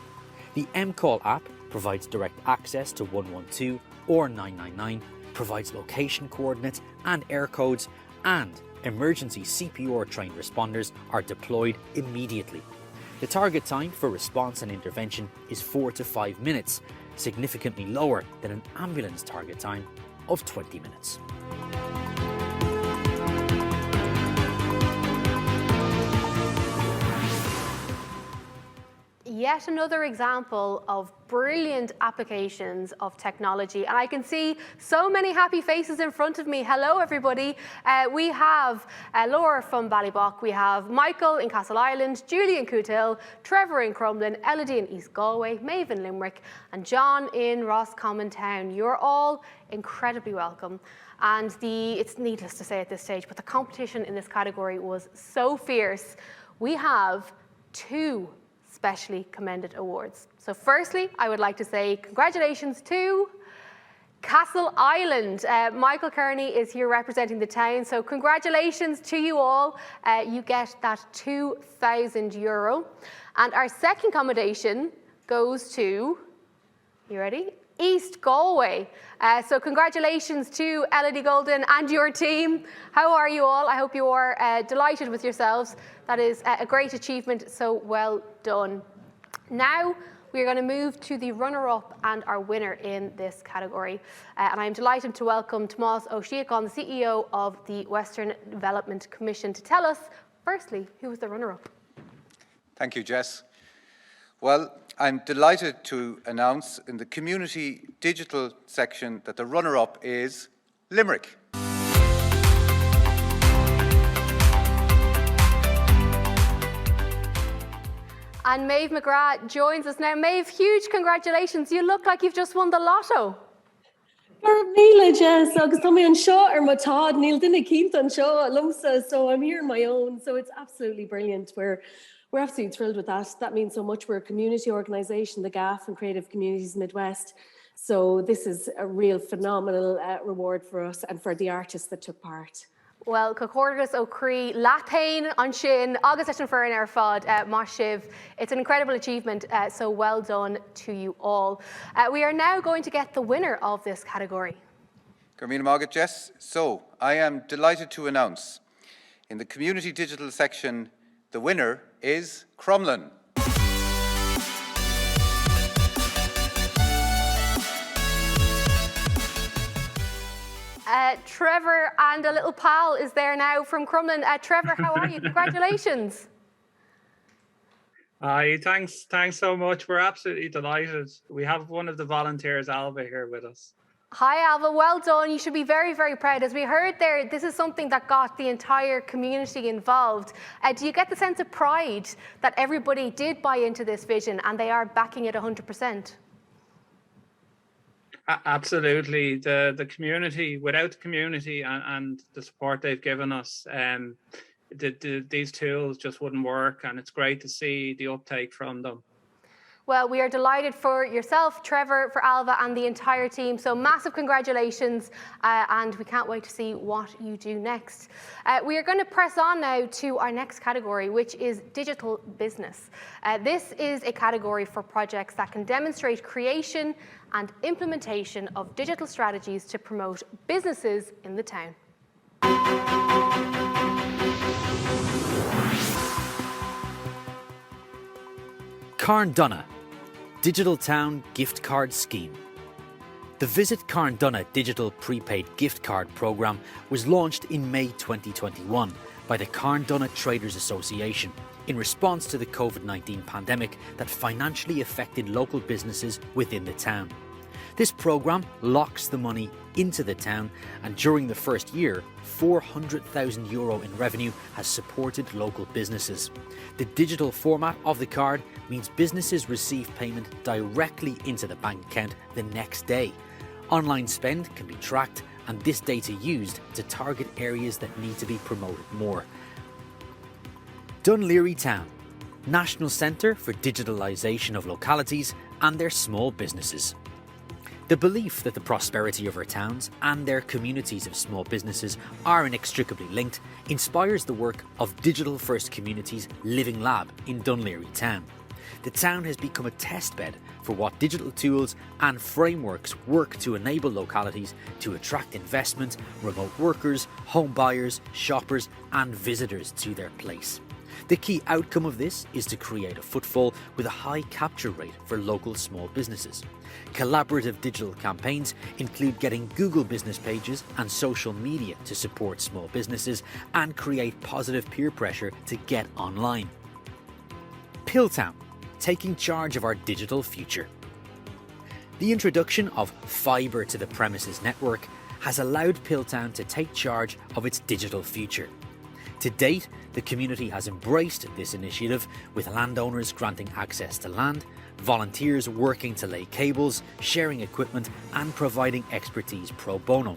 The MCall app provides direct access to 112 or 999 provides location coordinates and air codes, and emergency CPR trained responders are deployed immediately. The target time for response and intervention is 4 to 5 minutes, significantly lower than an ambulance target time of 20 minutes. Yet another example of brilliant applications of technology. And I can see so many happy faces in front of me. Hello, everybody. We have Laura from Ballybock. We have Michael in Castle Island, Julie in Cootehill, Trevor in Crumlin, Elodie in East Galway, Maeve in Limerick, and John in Roscommon Town. You're all incredibly welcome. And it's needless to say at this stage, but the competition in this category was so fierce. We have 2 specially commended awards. So firstly, I would like to say congratulations to Castle Island. Michael Kearney is here representing the town, so congratulations to you all. You get that €2,000. And our second commendation goes to, you ready? East Galway. So congratulations to Elodie Golden and your team. How are you all? I hope you are delighted with yourselves. That is a great achievement, so well done. Now we're going to move to the runner-up and our winner in this category. And I'm delighted to welcome Tomás O'Sheacon, the CEO of the Western Development Commission, to tell us, firstly, who was the runner-up. Thank you, Jess. Well, I'm delighted to announce in the community digital section that the runner-up is Limerick. And Maeve Mcgraw joins us now. Maeve, huge congratulations. You look like you've just won the lotto. Míle, Jess, agus tá mé an seo ar má tád, níl duine cínta an seo lumsa, so I'm here on my own. So it's absolutely brilliant. We're absolutely thrilled with that. That means so much. We're a community organisation, the GAF and Creative Communities Midwest. So this is a real phenomenal reward for us and for the artists that took part. Well, Cocordus O'Cree, Lathain on Shin, August Session for an Air Fod, Moshiv. It's an incredible achievement, so well done to you all. We are now going to get the winner of this category. Gurmina Margaret, Jess. So I am delighted to announce in the community digital section, the winner is Kremlin. Trevor and a little pal is there now from Kremlin. Trevor, how are you? Congratulations. Thanks so much. We're absolutely delighted. We have one of the volunteers, Alba, here with us. Hi, Alva. Well done. You should be very, very proud. As we heard there, this is something that got the entire community involved. Do you get the sense of pride that everybody did buy into this vision and they are backing it 100%? Absolutely. The community, without the community and the support they've given us, these tools just wouldn't work, and it's great to see the uptake from them. Well, we are delighted for yourself, Trevor, for Alva and the entire team. So massive congratulations, and we can't wait to see what you do next. We are going to press on now to our next category, which is digital business. This is a category for projects that can demonstrate creation and implementation of digital strategies to promote businesses in the town. Carndonagh Digital Town Gift Card Scheme. The Visit Carndonagh Digital Prepaid Gift Card Programme was launched in May 2021 by the Carndonagh Traders Association in response to the COVID-19 pandemic that financially affected local businesses within the town. This programme locks the money into the town, and during the first year, €400,000 in revenue has supported local businesses. The digital format of the card means businesses receive payment directly into the bank account the next day. Online spend can be tracked and this data used to target areas that need to be promoted more. Dún Laoghaire Town, National Centre for Digitalisation of Localities and their small businesses. The belief that the prosperity of our towns and their communities of small businesses are inextricably linked inspires the work of Digital First Communities Living Lab in Dún Laoghaire Town. The town has become a testbed for what digital tools and frameworks work to enable localities to attract investment, remote workers, home buyers, shoppers and visitors to their place. The key outcome of this is to create a footfall with a high capture rate for local small businesses. Collaborative digital campaigns include getting Google business pages and social media to support small businesses and create positive peer pressure to get online. Pilltown, taking charge of our digital future. The introduction of fibre to the premises network has allowed Pilltown to take charge of its digital future. To date, the community has embraced this initiative, with landowners granting access to land, volunteers working to lay cables, sharing equipment and providing expertise pro bono.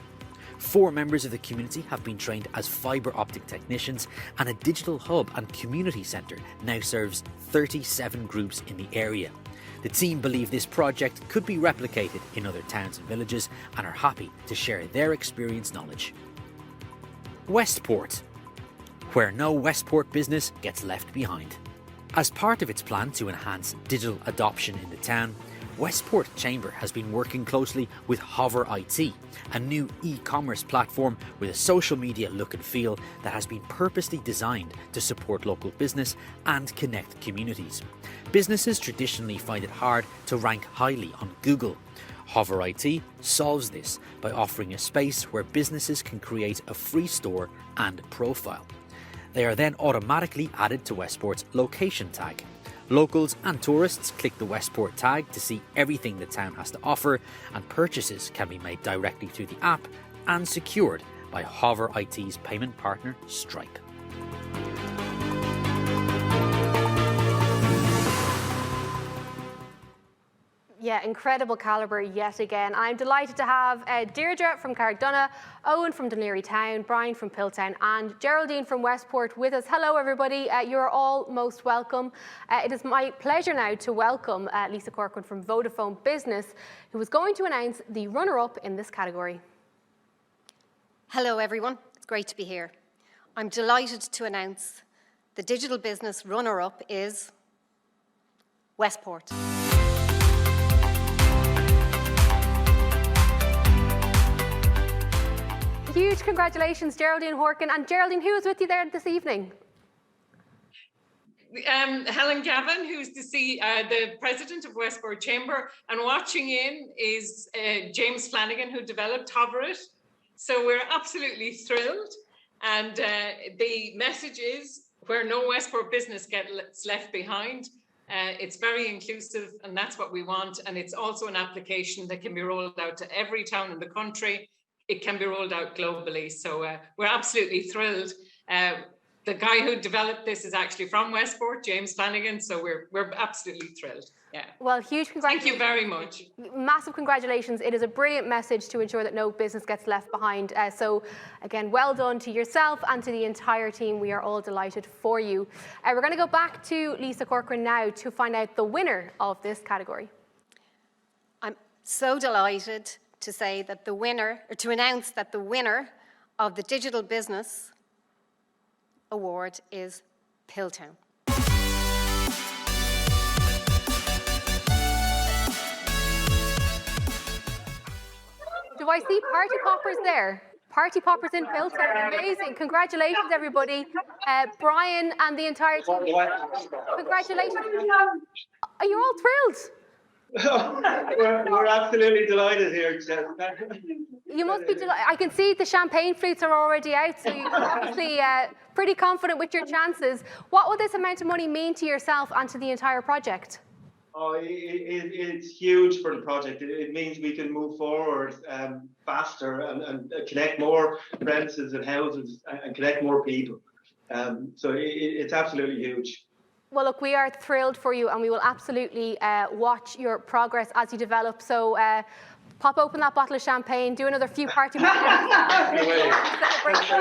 4 members of the community have been trained as fibre optic technicians, and a digital hub and community centre now serves 37 groups in the area. The team believe this project could be replicated in other towns and villages and are happy to share their experience knowledge. Westport, where no Westport business gets left behind. As part of its plan to enhance digital adoption in the town, Westport Chamber has been working closely with Hover IT, a new e-commerce platform with a social media look and feel that has been purposely designed to support local business and connect communities. Businesses traditionally find it hard to rank highly on Google. Hover IT solves this by offering a space where businesses can create a free store and profile. They are then automatically added to Westport's location tag. Locals and tourists click the Westport tag to see everything the town has to offer, and purchases can be made directly through the app and secured by Hover IT's payment partner Stripe. Yeah, incredible calibre yet again. I'm delighted to have Deirdre from Carrickdonagh, Owen from Dún Laoghaire Town, Brian from Pilltown and Geraldine from Westport with us. Hello everybody, you're all most welcome. It is my pleasure now to welcome Lisa Corcoran from Vodafone Business, who is going to announce the runner-up in this category. Hello everyone, it's great to be here. I'm delighted to announce the digital business runner-up is Westport. Huge congratulations, Geraldine Horkin. And Geraldine, who is with you there this evening? Helen Gavin, who's the president of Westport Chamber, and watching in is James Flanagan, who developed Hover It. So we're absolutely thrilled. And the message is, where no Westport business gets left behind. It's very inclusive, and that's what we want. And it's also an application that can be rolled out to every town in the country. It can be rolled out globally. So we're absolutely thrilled. The guy who developed this is actually from Westport, James Flanagan. So we're absolutely thrilled. Yeah. Well, huge congratulations. Thank you very much. Massive congratulations. It is a brilliant message to ensure that no business gets left behind. So again, well done to yourself and to the entire team. We are all delighted for you. We're going to go back to Lisa Corcoran now to find out the winner of this category. I'm so delighted to say that to announce that the winner of the Digital Business Award is Pilltown. Do I see party poppers there? Party poppers in Pilltown, amazing. Congratulations, everybody. Brian and the entire team. Congratulations. Are you all thrilled? We're absolutely delighted here, Jess. You must be delighted. I can see the champagne flutes are already out, so you're obviously pretty confident with your chances. What will this amount of money mean to yourself and to the entire project? Oh, it's huge for the project. It means we can move forward faster and connect more premises and houses and connect more people. So it's absolutely huge. Well, look, we are thrilled for you, and we will absolutely watch your progress as you develop. So pop open that bottle of champagne, do another few party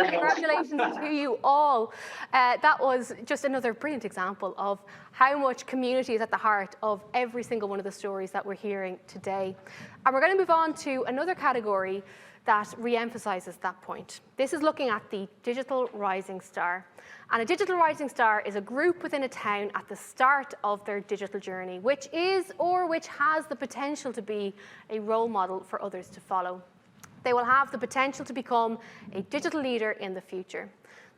Congratulations to you all. That was just another brilliant example of how much community is at the heart of every single one of the stories that we're hearing today. And we're going to move on to another category that re-emphasises that point. This is looking at the Digital Rising Star. And a Digital Rising Star is a group within a town at the start of their digital journey, which is or which has the potential to be a role model for others to follow. They will have the potential to become a digital leader in the future.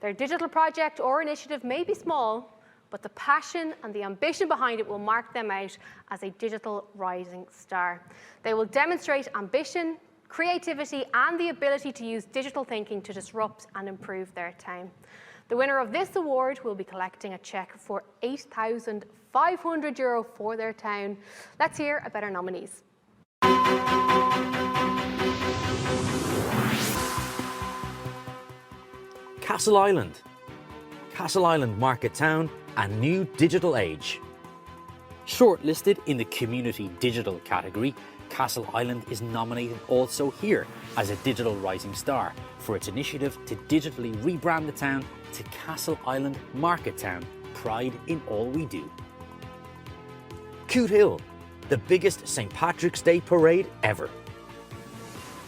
Their digital project or initiative may be small, but the passion and the ambition behind it will mark them out as a digital rising star. They will demonstrate ambition, creativity, and the ability to use digital thinking to disrupt and improve their town. The winner of this award will be collecting a cheque for €8,500 for their town. Let's hear about our nominees. Castle Island. Castle Island Market Town, a new digital age. Shortlisted in the Community Digital category, Castle Island is nominated also here as a Digital Rising Star for its initiative to digitally rebrand the town to Castle Island Market Town, pride in all we do. Coote Hill, the biggest St. Patrick's Day parade ever.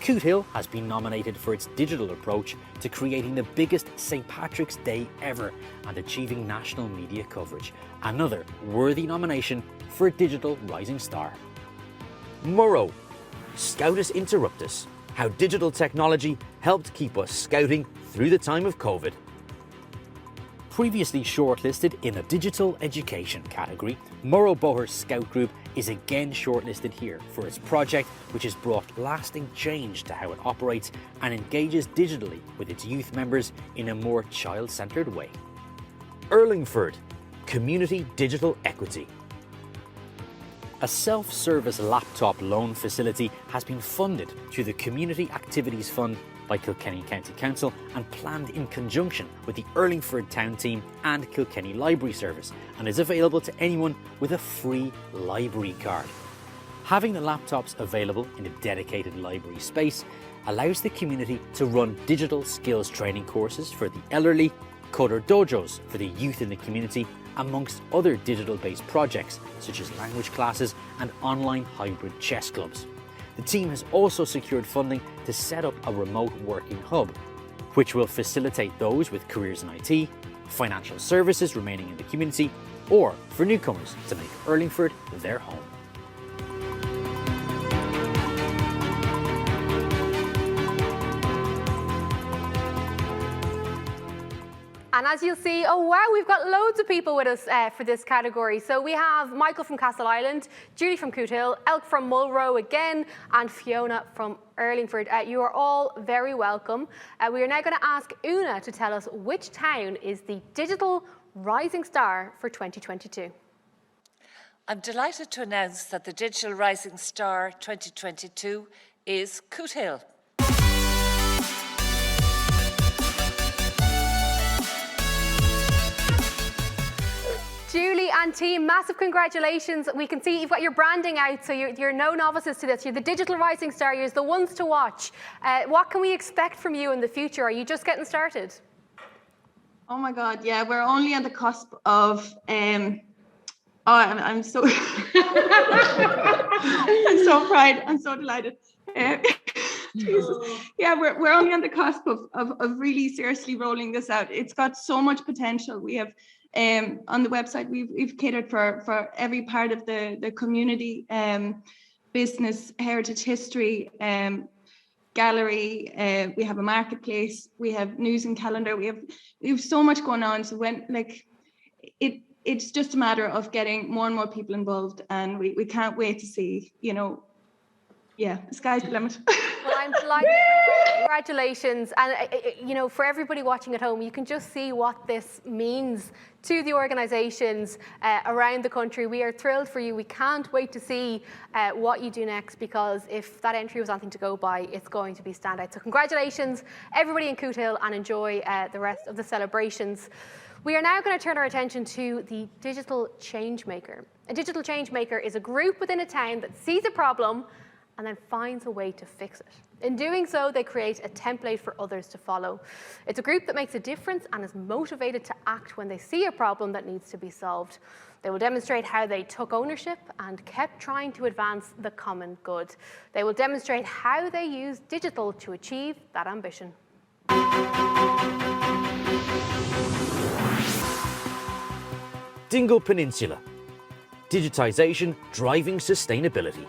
Coote Hill has been nominated for its digital approach to creating the biggest St. Patrick's Day ever and achieving national media coverage. Another worthy nomination for a Digital Rising Star. Mcgraw, Scoutus Interruptus, how digital technology helped keep us scouting through the time of COVID. Previously shortlisted in the Digital Education category, Mcgraw Boher Scout Group is again shortlisted here for its project which has brought lasting change to how it operates and engages digitally with its youth members in a more child-centred way. Erlingford, Community Digital Equity. A self-service laptop loan facility has been funded through the Community Activities Fund by Kilkenny County Council and planned in conjunction with the Erlingford Town Team and Kilkenny Library Service and is available to anyone with a free library card. Having the laptops available in a dedicated library space allows the community to run digital skills training courses for the elderly, coder dojos for the youth in the community, amongst other digital-based projects such as language classes and online hybrid chess clubs. The team has also secured funding to set up a remote working hub, which will facilitate those with careers in IT, financial services remaining in the community, or for newcomers to make Erlingford their home. And as you'll see, oh wow, we've got loads of people with us for this category. So we have Michael from Castle Island, Judy from Coote Hill, Elk from Mulrow again, and Fiona from Erlingford. You are all very welcome. We are now going to ask Una to tell us which town is the Digital Rising Star for 2022. I'm delighted to announce that the Digital Rising Star 2022 is Coote Hill. Julie and team, massive congratulations. We can see you've got your branding out, so you're no novices to this. You're the Digital Rising Star, you're the ones to watch. What can we expect from you in the future? Are you just getting started? Oh my God, yeah, we're only on the cusp of, I'm so, I'm so proud, I'm so delighted. Jesus. Yeah, we're only on the cusp of really seriously rolling this out. It's got so much potential. We have on the website, we've catered for every part of the community, business, heritage, history, gallery. We have a marketplace. We have news and calendar. We have so much going on. So it's just a matter of getting more and more people involved, and we can't wait to see. The sky's the limit. Well, I'm delighted. Congratulations. And, for everybody watching at home, you can just see what this means to the organisations around the country. We are thrilled for you. We can't wait to see what you do next, because if that entry was anything to go by, it's going to be standout. So congratulations, everybody in Coote Hill, and enjoy the rest of the celebrations. We are now going to turn our attention to the Digital Changemaker. A Digital Changemaker is a group within a town that sees a problem and then finds a way to fix it. In doing so, they create a template for others to follow. It's a group that makes a difference and is motivated to act when they see a problem that needs to be solved. They will demonstrate how they took ownership and kept trying to advance the common good. They will demonstrate how they use digital to achieve that ambition. Dingle Peninsula. Digitization driving sustainability.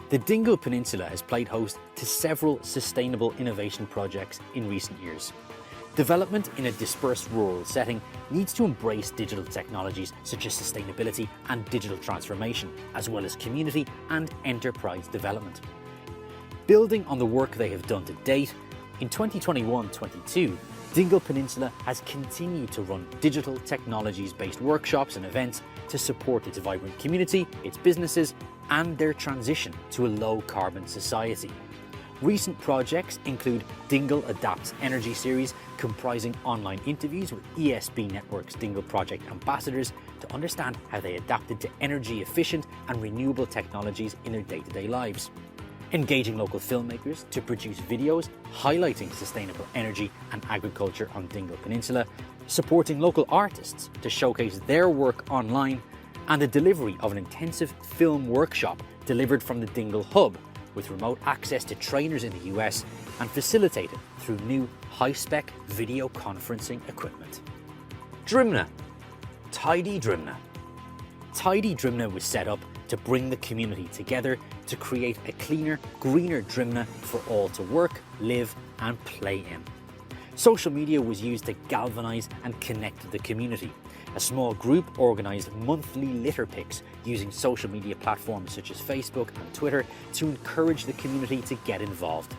The Dingle Peninsula has played host to several sustainable innovation projects in recent years. Development in a dispersed rural setting needs to embrace digital technologies such as sustainability and digital transformation, as well as community and enterprise development. Building on the work they have done to date, in 2021-22, Dingle Peninsula has continued to run digital technologies-based workshops and events to support its vibrant community, its businesses, and their transition to a low-carbon society. Recent projects include Dingle Adapts Energy series, comprising online interviews with ESB Network's Dingle Project ambassadors to understand how they adapted to energy-efficient and renewable technologies in their day-to-day lives. Engaging local filmmakers to produce videos highlighting sustainable energy and agriculture on Dingle Peninsula, supporting local artists to showcase their work online, and the delivery of an intensive film workshop delivered from the Dingle Hub, with remote access to trainers in the US and facilitated through new high-spec video conferencing equipment. Drimna. Tidy Drimna. Tidy Drimna was set up to bring the community together to create a cleaner, greener Drimna for all to work, live and play in. Social media was used to galvanise and connect the community. A small group organised monthly litter picks using social media platforms such as Facebook and Twitter to encourage the community to get involved.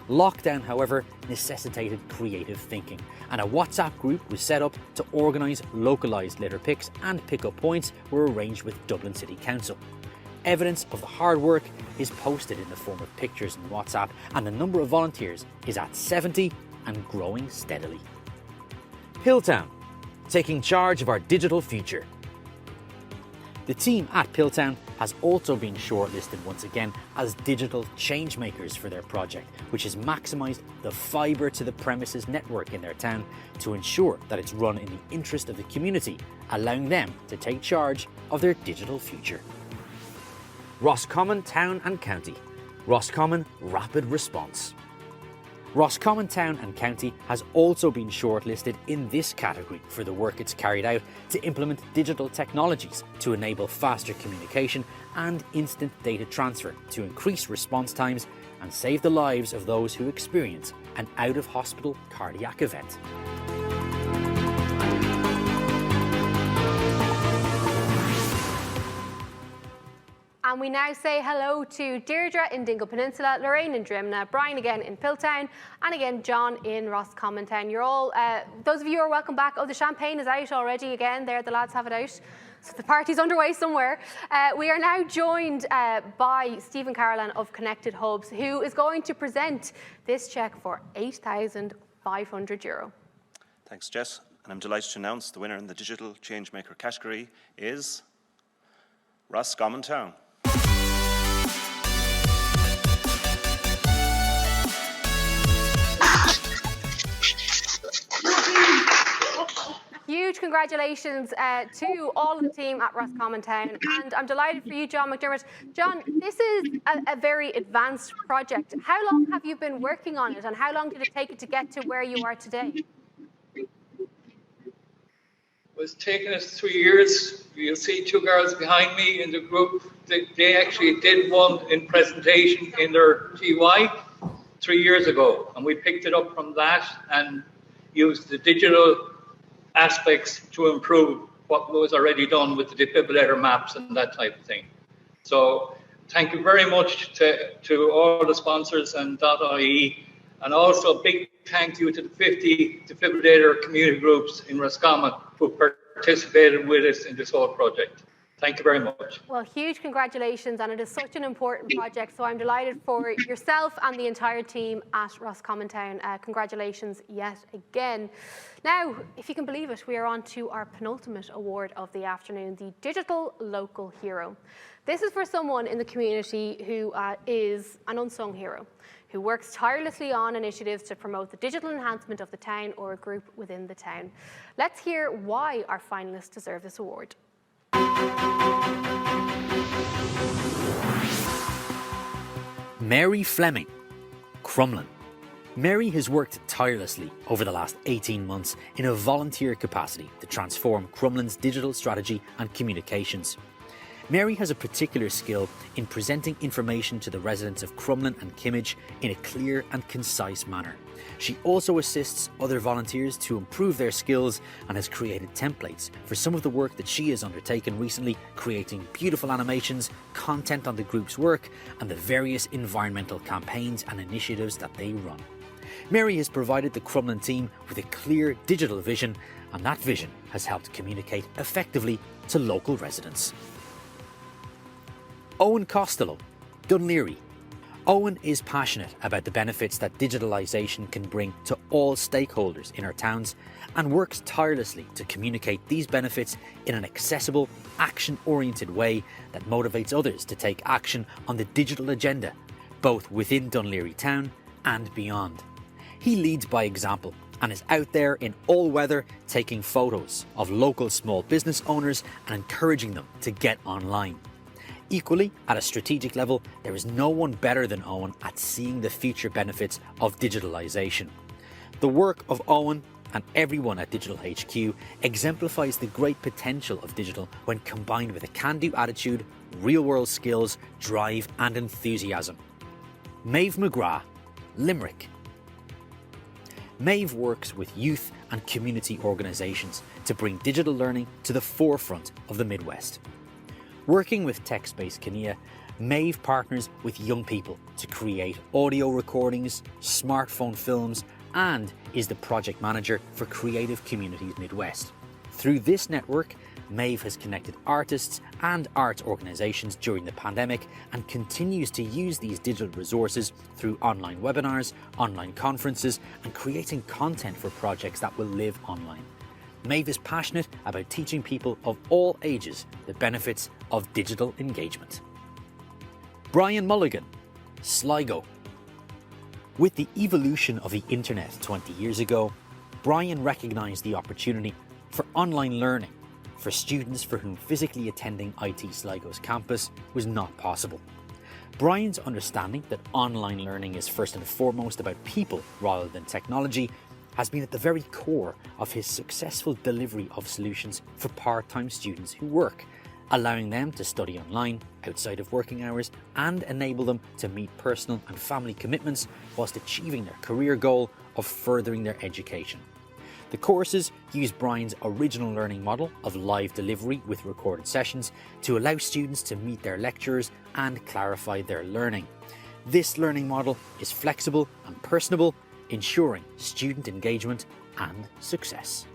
Lockdown, however, necessitated creative thinking, and a WhatsApp group was set up to organise localised litter picks, and pick-up points were arranged with Dublin City Council. Evidence of the hard work is posted in the form of pictures in WhatsApp, and the number of volunteers is at 70 and growing steadily. Pilltown, taking charge of our digital future. The team at Pilltown has also been shortlisted once again as digital changemakers for their project, which has maximised the fibre to the premises network in their town to ensure that it's run in the interest of the community, allowing them to take charge of their digital future. Roscommon Town and County. Roscommon Rapid Response. Roscommon Town and County has also been shortlisted in this category for the work it's carried out to implement digital technologies to enable faster communication and instant data transfer to increase response times and save the lives of those who experience an out-of-hospital cardiac event. And we now say hello to Deirdre in Dingle Peninsula, Lorraine in Drimna, Brian again in Pilltown, and again John in Roscommon Town. You're all, those of you who are welcome back. Oh, the champagne is out already again there, the lads have it out. So the party's underway somewhere. We are now joined by Stephen Carolan of Connected Hubs, who is going to present this cheque for €8,500. Thanks, Jess. And I'm delighted to announce the winner in the Digital Changemaker category is Roscommon Town. Huge congratulations to all of the team at Roscommon Town, and I'm delighted for you, John McDermott. John, this is a very advanced project. How long have you been working on it, and how long did it take you to get to where you are today? It was taking us 3 years. You'll see two girls behind me in the group. They actually did one in presentation in their TY 3 years ago, and we picked it up from that and used the digital aspects to improve what was already done with the defibrillator maps and that type of thing. So thank you very much to all the sponsors and .ie, and also a big thank you to the 50 defibrillator community groups in Roscommon who participated with us in this whole project. Thank you very much. Well, huge congratulations, and it is such an important project, so I'm delighted for yourself and the entire team at Roscommon Town. Congratulations yet again. Now, if you can believe it, we are on to our penultimate award of the afternoon, the Digital Local Hero. This is for someone in the community who is an unsung hero, who works tirelessly on initiatives to promote the digital enhancement of the town or a group within the town. Let's hear why our finalists deserve this award. Mary Fleming, Kremlin. Mary has worked tirelessly over the last 18 months in a volunteer capacity to transform Kremlin's digital strategy and communications. Mary has a particular skill in presenting information to the residents of Kremlin and Kimmage in a clear and concise manner. She also assists other volunteers to improve their skills and has created templates for some of the work that she has undertaken recently, creating beautiful animations, content on the group's work, and the various environmental campaigns and initiatives that they run. Mary has provided the Kremlin team with a clear digital vision, and that vision has helped communicate effectively to local residents. Owen Costello, Dunleary. Owen is passionate about the benefits that digitalisation can bring to all stakeholders in our towns and works tirelessly to communicate these benefits in an accessible, action-oriented way that motivates others to take action on the digital agenda, both within Dunleary town and beyond. He leads by example and is out there in all weather taking photos of local small business owners and encouraging them to get online. Equally, at a strategic level, there is no one better than Owen at seeing the future benefits of digitalisation. The work of Owen and everyone at Digital HQ exemplifies the great potential of digital when combined with a can-do attitude, real-world skills, drive and enthusiasm. Maeve Mcgraw, Limerick. Maeve works with youth and community organisations to bring digital learning to the forefront of the Midwest. Working with tech-based Kinea, Maeve partners with young people to create audio recordings, smartphone films, and is the project manager for Creative Communities Midwest. Through this network, Maeve has connected artists and arts organisations during the pandemic and continues to use these digital resources through online webinars, online conferences, and creating content for projects that will live online. Maeve is passionate about teaching people of all ages the benefits of digital engagement. Brian Mulligan, Sligo. With the evolution of the internet 20 years ago, Brian recognised the opportunity for online learning for students for whom physically attending IT Sligo's campus was not possible. Brian's understanding that online learning is first and foremost about people rather than technology has been at the very core of his successful delivery of solutions for part-time students who work, allowing them to study online outside of working hours and enable them to meet personal and family commitments whilst achieving their career goal of furthering their education. The courses use Brian's original learning model of live delivery with recorded sessions to allow students to meet their lecturers and clarify their learning. This learning model is flexible and personable, ensuring student engagement and success.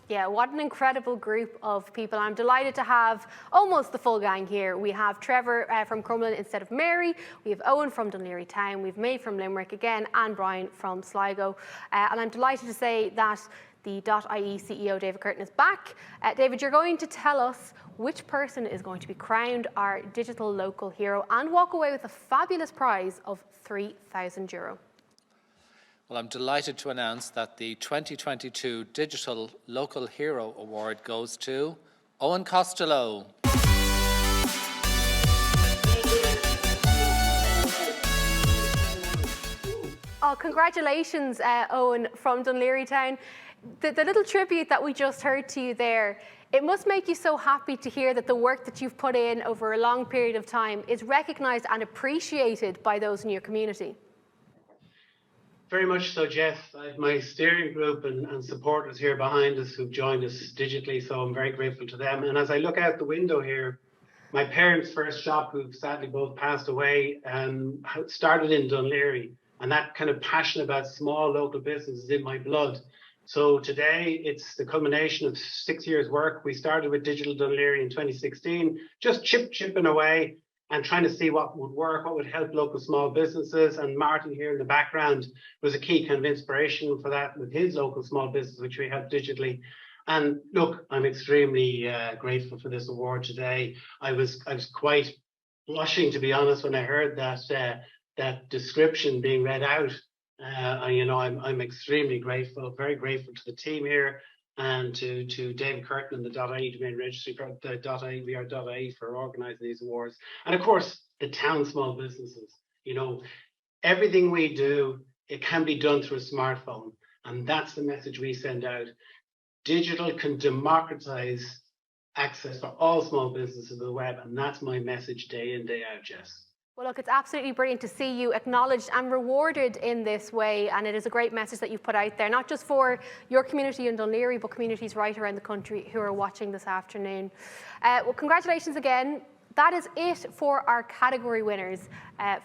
Yeah, what an incredible group of people. I'm delighted to have almost the full gang here. We have Trevor from Kremlin instead of Mary. We have Owen from Dunleary Town. We've Maeve from Limerick again and Brian from Sligo. And I'm delighted to say that the .ie CEO David Curtin is back. David, you're going to tell us which person is going to be crowned our digital local hero and walk away with a fabulous prize of €3,000. Well, I'm delighted to announce that the 2022 Digital Local Hero Award goes to Owen Costello. Oh, congratulations, Owen from Dunleary Town. The little tribute that we just heard to you there, it must make you so happy to hear that the work that you've put in over a long period of time is recognised and appreciated by those in your community. Very much so, Jess. I have my steering group and supporters here behind us who've joined us digitally, so I'm very grateful to them. And as I look out the window here, my parents' first shop, who've sadly both passed away, started in Dunleary. And that kind of passion about small local business is in my blood. So today, it's the culmination of 6 years' work. We started with Digital Dunleary in 2016, just chipping away. and trying to see what would work, what would help local small businesses. And Martin here in the background was a key kind of inspiration for that with his local small business, which we have digitally. And look, I'm extremely grateful for this award today. I was quite blushing, to be honest, when I heard that description being read out. I'm extremely grateful, very grateful to the team here and to David Curtin and the .ie domain registry for the VR.ie for organising these awards. And of course, the town small businesses. Everything we do, it can be done through a smartphone. And that's the message we send out. Digital can democratize access for all small businesses of the web. And that's my message day in, day out, Jess. Well, look, it's absolutely brilliant to see you acknowledged and rewarded in this way, and it is a great message that you've put out there, not just for your community in Dún Laoghaire, but communities right around the country who are watching this afternoon. Well, congratulations again. That is it for our category winners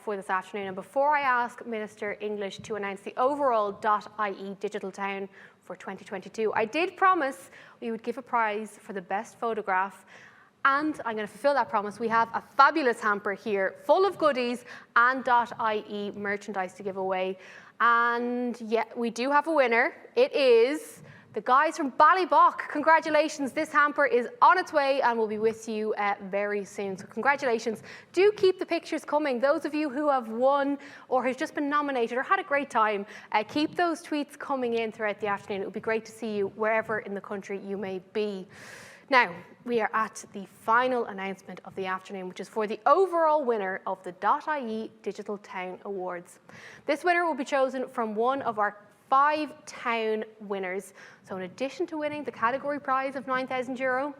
for this afternoon. And before I ask Minister English to announce the overall .ie Digital Town for 2022, I did promise we would give a prize for the best photograph. And I'm going to fulfill that promise. We have a fabulous hamper here full of goodies and .ie merchandise to give away. And yeah, we do have a winner. It is the guys from Ballybock. Congratulations. This hamper is on its way and will be with you very soon. So congratulations. Do keep the pictures coming. Those of you who have won or have just been nominated or had a great time, keep those tweets coming in throughout the afternoon. It would be great to see you wherever in the country you may be. Now, we are at the final announcement of the afternoon, which is for the overall winner of the .ie Digital Town Awards. This winner will be chosen from one of our 5 town winners. So in addition to winning the category prize of €9,000,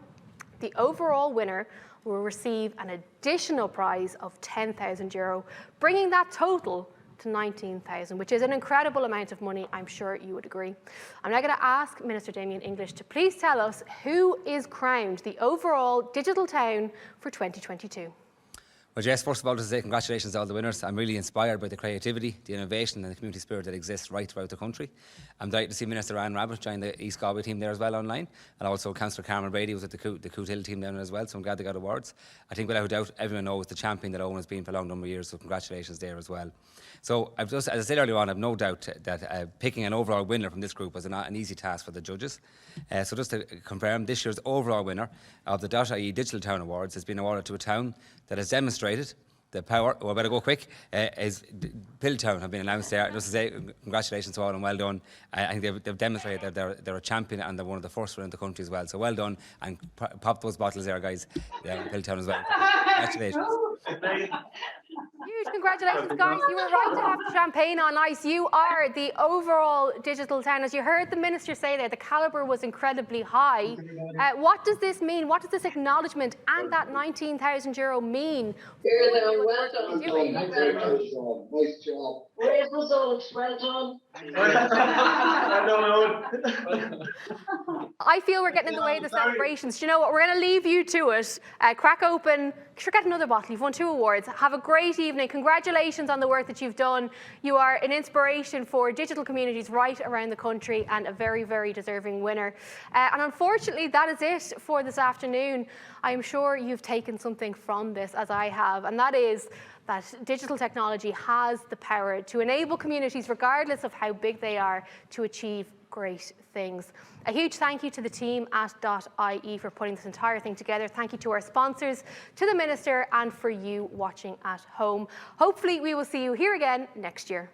the overall winner will receive an additional prize of €10,000, bringing that total to 19,000, which is an incredible amount of money. I'm sure you would agree. I'm now going to ask Minister Damien English to please tell us who is crowned the overall digital town for 2022. Well, Jess, first of all, to say congratulations to all the winners. I'm really inspired by the creativity, the innovation and the community spirit that exists right throughout the country. I'm delighted to see Minister Anne Rabbitte join the East Galway team there as well online, and also Councillor Carmen Brady was at the Coot Hill team down there as well, so I'm glad they got awards. I think without a doubt everyone knows the champion that Owen has been for a long number of years, so congratulations there as well. So I've just, as I said earlier on, I've no doubt that picking an overall winner from this group was an easy task for the judges. So just to confirm, this year's overall winner of the .ie Digital Town Awards has been awarded to a town that has demonstrated the power, I better go quick, is Pilltown have been announced there. Just to say congratulations to all and well done. I think they've demonstrated that they're a champion and they're one of the first around the country as well. So well done, and pop those bottles there, guys. Pilltown as well. Congratulations. Huge congratulations, guys. You were right to have champagne on ice. You are the overall digital town. As you heard the minister say there, the calibre was incredibly high. What does this mean? What does this acknowledgement and that €19,000 mean? Well done. Nice job. Great results. Well done. I feel we're getting in the way of the celebrations. Do you know what? We're going to leave you to it. Crack open. Sure, get another bottle. You've won 2 awards. Have a great evening. Congratulations on the work that you've done. You are an inspiration for digital communities right around the country and a very, very deserving winner. And unfortunately, that is it for this afternoon. I'm sure you've taken something from this, as I have, and that is that digital technology has the power to enable communities, regardless of how big they are, to achieve great things. A huge thank you to the team at .ie for putting this entire thing together. Thank you to our sponsors, to the Minister, and for you watching at home. Hopefully we will see you here again next year.